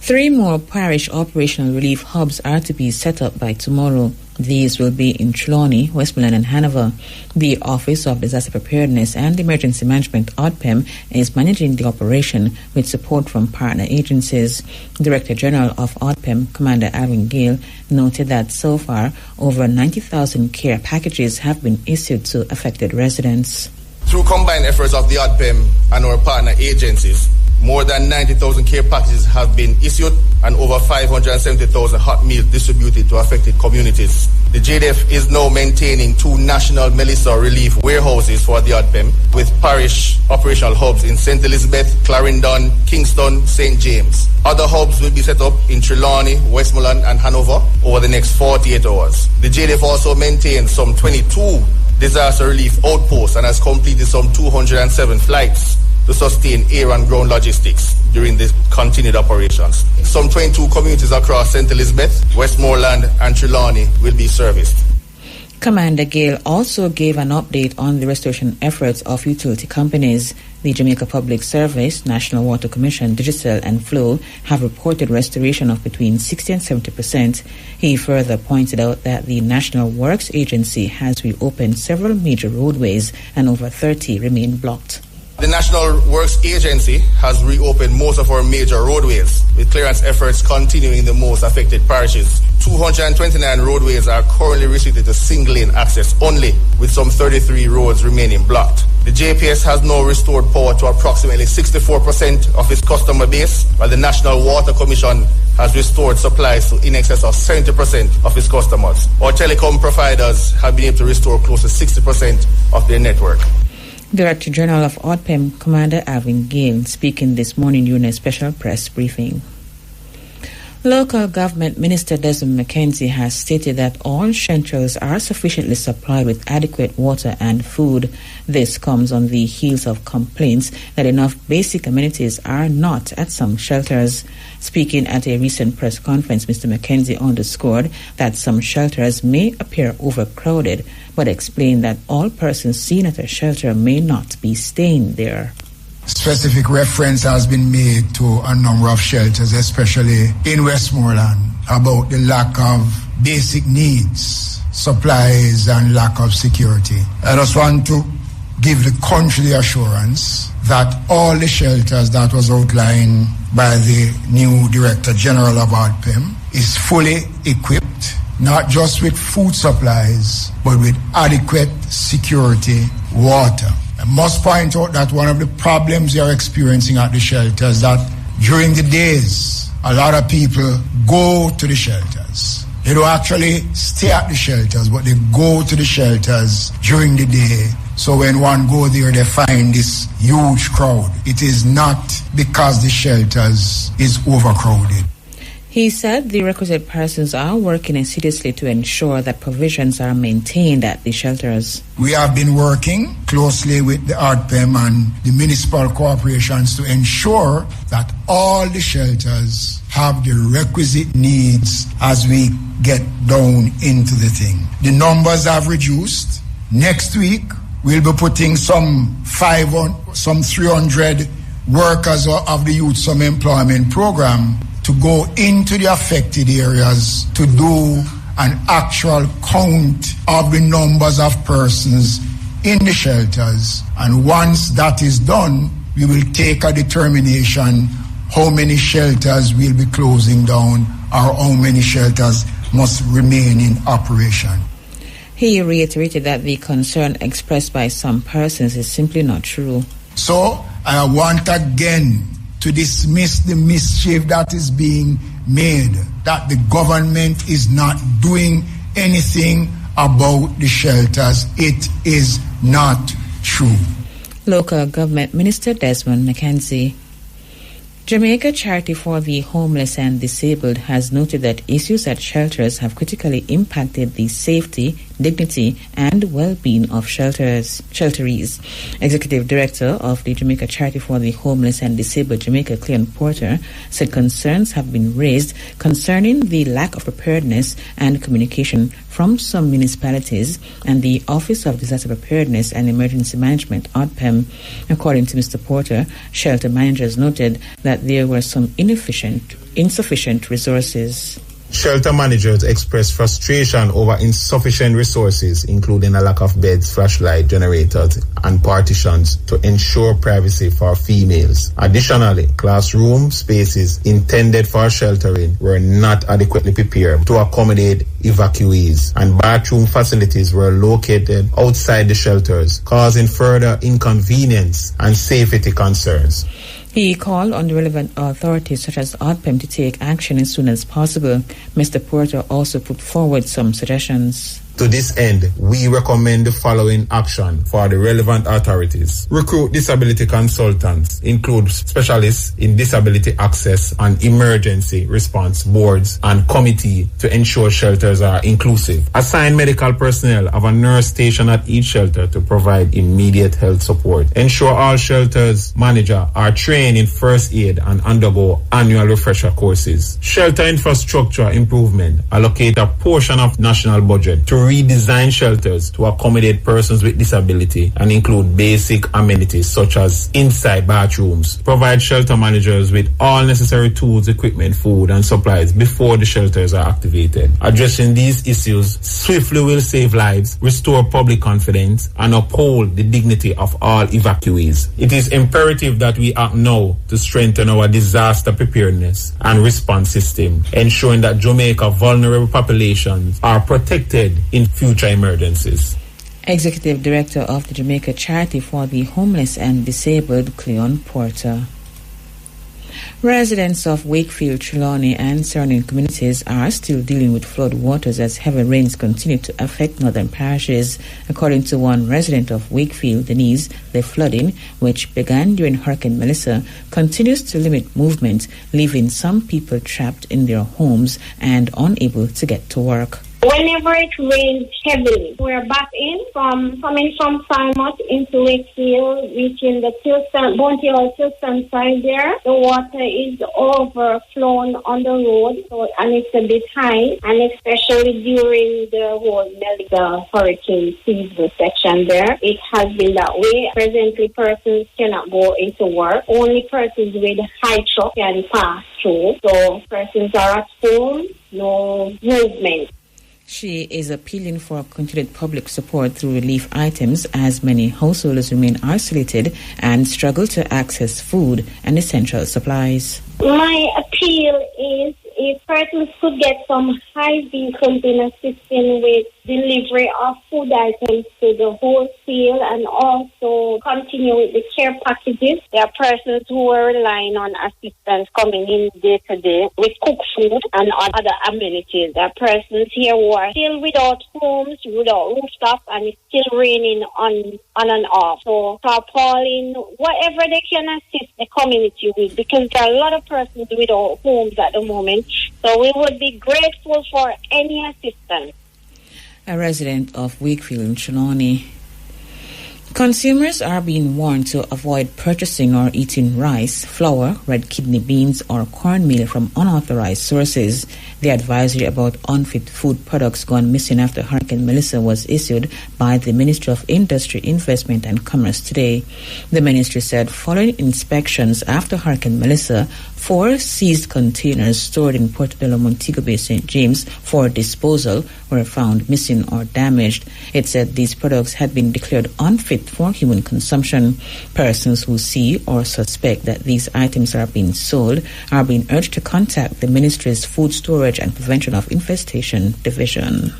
3 more parish operational relief hubs are to be set up by tomorrow. These will be in Trelawney, Westmoreland and Hanover. The Office of Disaster Preparedness and Emergency Management, ODPEM, is managing the operation with support from partner agencies. Director General of ODPEM, Commander Alvin Gale, noted that so far over 90,000 care packages have been issued to affected residents. Through combined efforts of the ODPEM and our partner agencies, more than 90,000 care packages have been issued and over 570,000 hot meals distributed to affected communities. The JDF is now maintaining 2 national Melissa relief warehouses for the ODPEM with parish operational hubs in St. Elizabeth, Clarendon, Kingston, St. James. Other hubs will be set up in Trelawney, Westmoreland and Hanover over the next 48 hours. The JDF also maintains some 22 disaster relief outposts and has completed some 207 flights to sustain air and ground logistics during the continued operations. Some 22 communities across St. Elizabeth, Westmoreland and Trelawney will be serviced. Commander Gale also gave an update on the restoration efforts of utility companies. The Jamaica Public Service, National Water Commission, Digital and Flow have reported restoration of between 60 and 70%. He further pointed out that the National Works Agency has reopened several major roadways and over 30 remain blocked. The National Works Agency has reopened most of our major roadways, with clearance efforts continuing in the most affected parishes. 229 roadways are currently restricted to single-lane access only, with some 33 roads remaining blocked. The JPS has now restored power to approximately 64% of its customer base, while the National Water Commission has restored supplies to in excess of 70% of its customers. Our telecom providers have been able to restore close to 60% of their network. Director General of ODPEM, Commander Alvin Gale, speaking this morning during a special press briefing. Local Government Minister Desmond McKenzie has stated that all shelters are sufficiently supplied with adequate water and food. This comes on the heels of complaints that enough basic amenities are not at some shelters. Speaking at a recent press conference, Mr. McKenzie underscored that some shelters may appear overcrowded, but explained that all persons seen at a shelter may not be staying there. Specific reference has been made to a number of shelters, especially in Westmoreland, about the lack of basic needs, supplies, and lack of security. I just want to give the country the assurance that all the shelters that was outlined by the new Director General of ODPEM is fully equipped, not just with food supplies, but with adequate security, water. I must point out that one of the problems they are experiencing at the shelters is that during the days, a lot of people go to the shelters. They don't actually stay at the shelters, but they go to the shelters during the day. So when one go there, they find this huge crowd. It is not because the shelters is overcrowded. He said the requisite persons are working assiduously to ensure that provisions are maintained at the shelters. We have been working closely with the ODPEM and the municipal corporations to ensure that all the shelters have the requisite needs as we get down into the thing. The numbers have reduced. Next week, we'll be putting some 300 workers of the Youth Summer Employment Program to go into the affected areas to do an actual count of the numbers of persons in the shelters. And once that is done, we will take a determination how many shelters will be closing down or how many shelters must remain in operation. He reiterated that the concern expressed by some persons is simply not true. So I want again to dismiss the mischief that is being made, that the government is not doing anything about the shelters. It is not true. Local Government Minister Desmond McKenzie. Jamaica Charity for the Homeless and Disabled has noted that issues at shelters have critically impacted the safety, dignity, and well-being of shelterees. Executive Director of the Jamaica Charity for the Homeless and Disabled, Jamaica, Cleon Porter, said concerns have been raised concerning the lack of preparedness and communication from some municipalities and the Office of Disaster Preparedness and Emergency Management, ODPEM. According to Mr. Porter, shelter managers noted that there were some inefficient insufficient resources. Shelter managers express frustration over insufficient resources, including a lack of beds, flashlight generators, and partitions to ensure privacy for females. Additionally, classroom spaces intended for sheltering were not adequately prepared to accommodate evacuees, and bathroom facilities were located outside the shelters, causing further inconvenience and safety concerns. He called on the relevant authorities such as ODPEM to take action as soon as possible. Mr. Porter also put forward some suggestions. To this end, we recommend the following action for the relevant authorities. Recruit disability consultants, include specialists in disability access and emergency response boards and committee to ensure shelters are inclusive. Assign medical personnel of a nurse station at each shelter to provide immediate health support. Ensure all shelters manager are trained in first aid and undergo annual refresher courses. Shelter infrastructure improvement. Allocate a portion of national budget to redesign shelters to accommodate persons with disability and include basic amenities such as inside bathrooms. Provide shelter managers with all necessary tools, equipment, food, and supplies before the shelters are activated. Addressing these issues swiftly will save lives, restore public confidence, and uphold the dignity of all evacuees. It is imperative that we act now to strengthen our disaster preparedness and response system, ensuring that Jamaica vulnerable populations are protected in future emergencies. Executive Director of the Jamaica Charity for the Homeless and Disabled, Cleon Porter. Residents of Wakefield, Trelawney, and surrounding communities are still dealing with flood waters as heavy rains continue to affect northern parishes. According to one resident of Wakefield, Denise, the flooding, which began during Hurricane Melissa, continues to limit movement, leaving some people trapped in their homes and unable to get to work. Whenever it rains heavily, we're back coming from Falmouth into Wakefield, reaching the Bounty Hall Tilson side there. The water is overflown on the road, and it's a bit high, and especially during the whole Melissa hurricane season section there, it has been that way. Presently, persons cannot go into work. Only persons with high truck can pass through. So persons are at home, no movement. She is appealing for continued public support through relief items as many households remain isolated and struggle to access food and essential supplies. My appeal is if persons could get some high-beam company assisting with delivery of food items to the wholesale and also continue with the care packages. There are persons who are relying on assistance coming in day to day with cooked food and other amenities. There are persons here who are still without homes, without rooftop, and it's still raining on and off. So tarpaulin, whatever they can assist the community with, because there are a lot of persons without homes at the moment. So we would be grateful for any assistance. A resident of Wakefield in Trelawney. Consumers are being warned to avoid purchasing or eating rice, flour, red kidney beans, or cornmeal from unauthorized sources. The advisory about unfit food products gone missing after Hurricane Melissa was issued by the Ministry of Industry, Investment and Commerce today. The ministry said following inspections after Hurricane Melissa, 4 seized containers stored in Portobello, Montego Bay, St. James for disposal were found missing or damaged. It said these products had been declared unfit for human consumption. Persons who see or suspect that these items are being sold are being urged to contact the Ministry's Food Storage and Prevention of Infestation Division.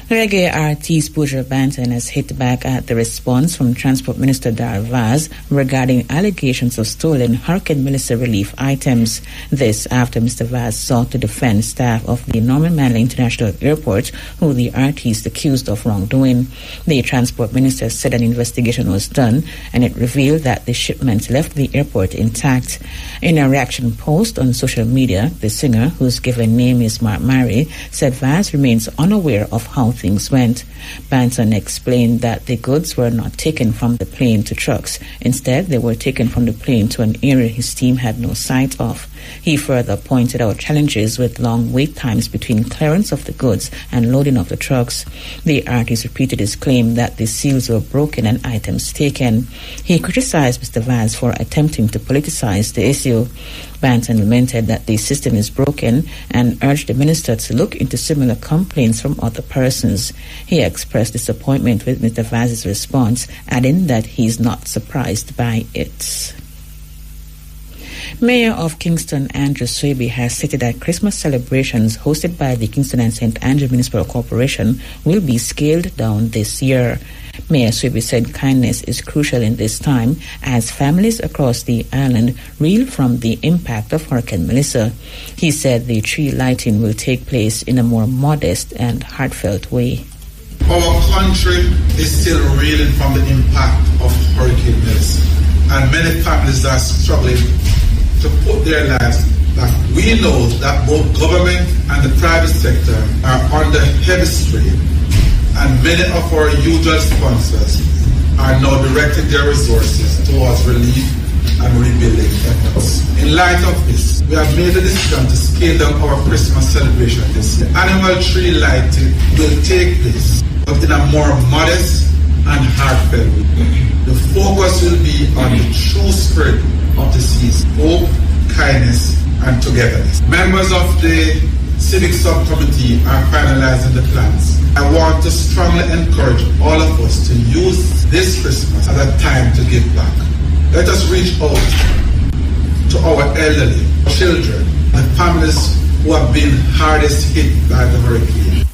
Reggae artist Buju has hit back at the response from Transport Minister Dar Vaz regarding allegations of stolen Hurricane Melissa relief items. This after Mr. Vaz sought to defend staff of the Norman Manley International Airport who the artist accused of wrongdoing. The Transport Minister said an investigation was done and it revealed that the shipments left the airport intact. In a reaction post on social media, the singer, whose given name is Mark Murray, said Vaz remains unaware of how things went. Banton explained that the goods were not taken from the plane to trucks. Instead, they were taken from the plane to an area his team had no sight of. He further pointed out challenges with long wait times between clearance of the goods and loading of the trucks. The artist repeated his claim that the seals were broken and items taken. He criticized Mr. Vaz for attempting to politicize the issue. Banton lamented that the system is broken and urged the minister to look into similar complaints from other persons. He expressed disappointment with Mr. Vaz's response, adding that he is not surprised by it. Mayor of Kingston, Andrew Swaby, has stated that Christmas celebrations hosted by the Kingston and St. Andrew Municipal Corporation will be scaled down this year. Mayor Swaby said kindness is crucial in this time as families across the island reel from the impact of Hurricane Melissa. He said the tree lighting will take place in a more modest and heartfelt way. Our country is still reeling from the impact of Hurricane Melissa, and many families are struggling to put their lives back. We know that both government and the private sector are under heavy strain, and many of our usual sponsors are now directing their resources towards relief and rebuilding efforts. In light of this, we have made a decision to scale down our Christmas celebration this year. Annual tree lighting will take place, but in a more modest and heartfelt way. The focus will be on the true spirit of the season: hope, kindness, and togetherness. Members of the Civic Subcommittee are finalizing the plans. I want to strongly encourage all of us to use this Christmas as a time to give back. Let us reach out to our elderly, children, and families who have been hardest hit by the hurricane.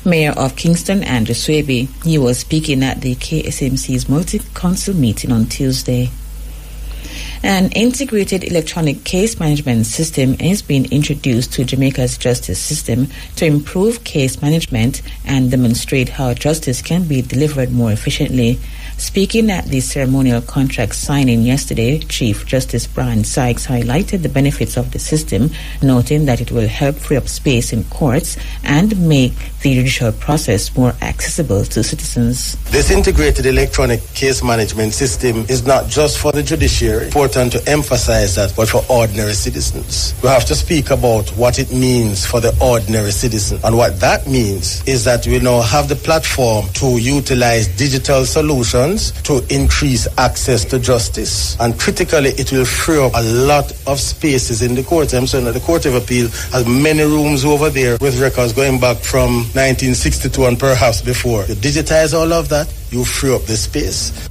Mayor of Kingston, Andrew Swaby, he was speaking at the KSMC's multi-council meeting on Tuesday. An integrated electronic case management system is being introduced to Jamaica's justice system to improve case management and demonstrate how justice can be delivered more efficiently. Speaking at the ceremonial contract signing yesterday, Chief Justice Brian Sykes highlighted the benefits of the system, noting that it will help free up space in courts and make the judicial process more accessible to citizens. This integrated electronic case management system is not just for the judiciary. It's important to emphasize that, but for ordinary citizens. We have to speak about what it means for the ordinary citizen. And what that means is that we now have the platform to utilize digital solutions to increase access to justice. And critically, it will free up a lot of spaces in the court. I'm saying that the Court of Appeal has many rooms over there with records going back from 1962 and perhaps before. You digitize all of that, you free up the space.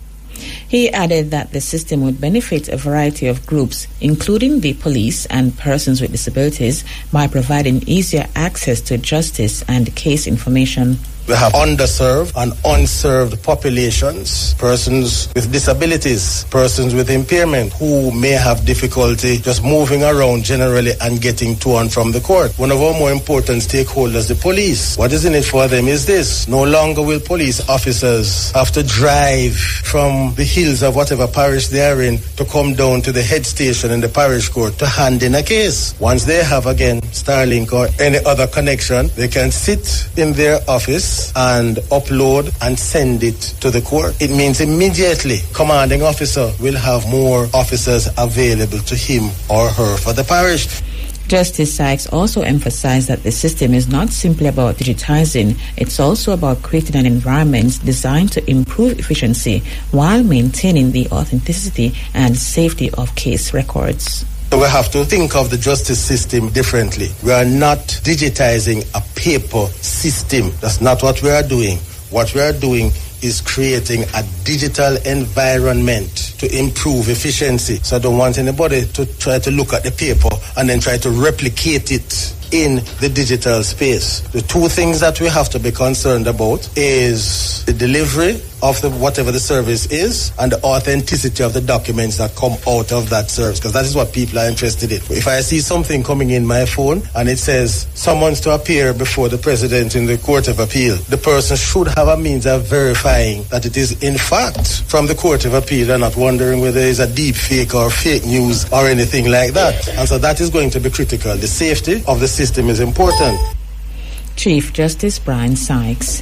He added that the system would benefit a variety of groups, including the police and persons with disabilities, by providing easier access to justice and case information. We have underserved and unserved populations, persons with disabilities, persons with impairment who may have difficulty just moving around generally and getting to and from the court. One of our more important stakeholders, the police. What is in it for them is this: no longer will police officers have to drive from the hills of whatever parish they are in to come down to the head station in the parish court to hand in a case. Once they have, again, Starlink or any other connection, they can sit in their office and upload and send it to the court. It means immediately commanding officer will have more officers available to him or her for the parish. Justice Sykes also emphasized that the system is not simply about digitizing, it's also about creating an environment designed to improve efficiency while maintaining the authenticity and safety of case records. So we have to think of the justice system differently. We are not digitizing a paper system. That's not what we are doing. What we are doing is creating a digital environment to improve efficiency. So I don't want anybody to try to look at the paper and then try to replicate it in the digital space. The two things that we have to be concerned about is the delivery of whatever the service is and the authenticity of the documents that come out of that service, because that is what people are interested in. If I see something coming in my phone and it says someone's to appear before the president in the Court of Appeal, the person should have a means of verifying that it is in fact from the Court of Appeal and not wondering whether it's a deep fake or fake news or anything like that. And so that is going to be critical. The safety of the system is important. Chief Justice Brian Sykes.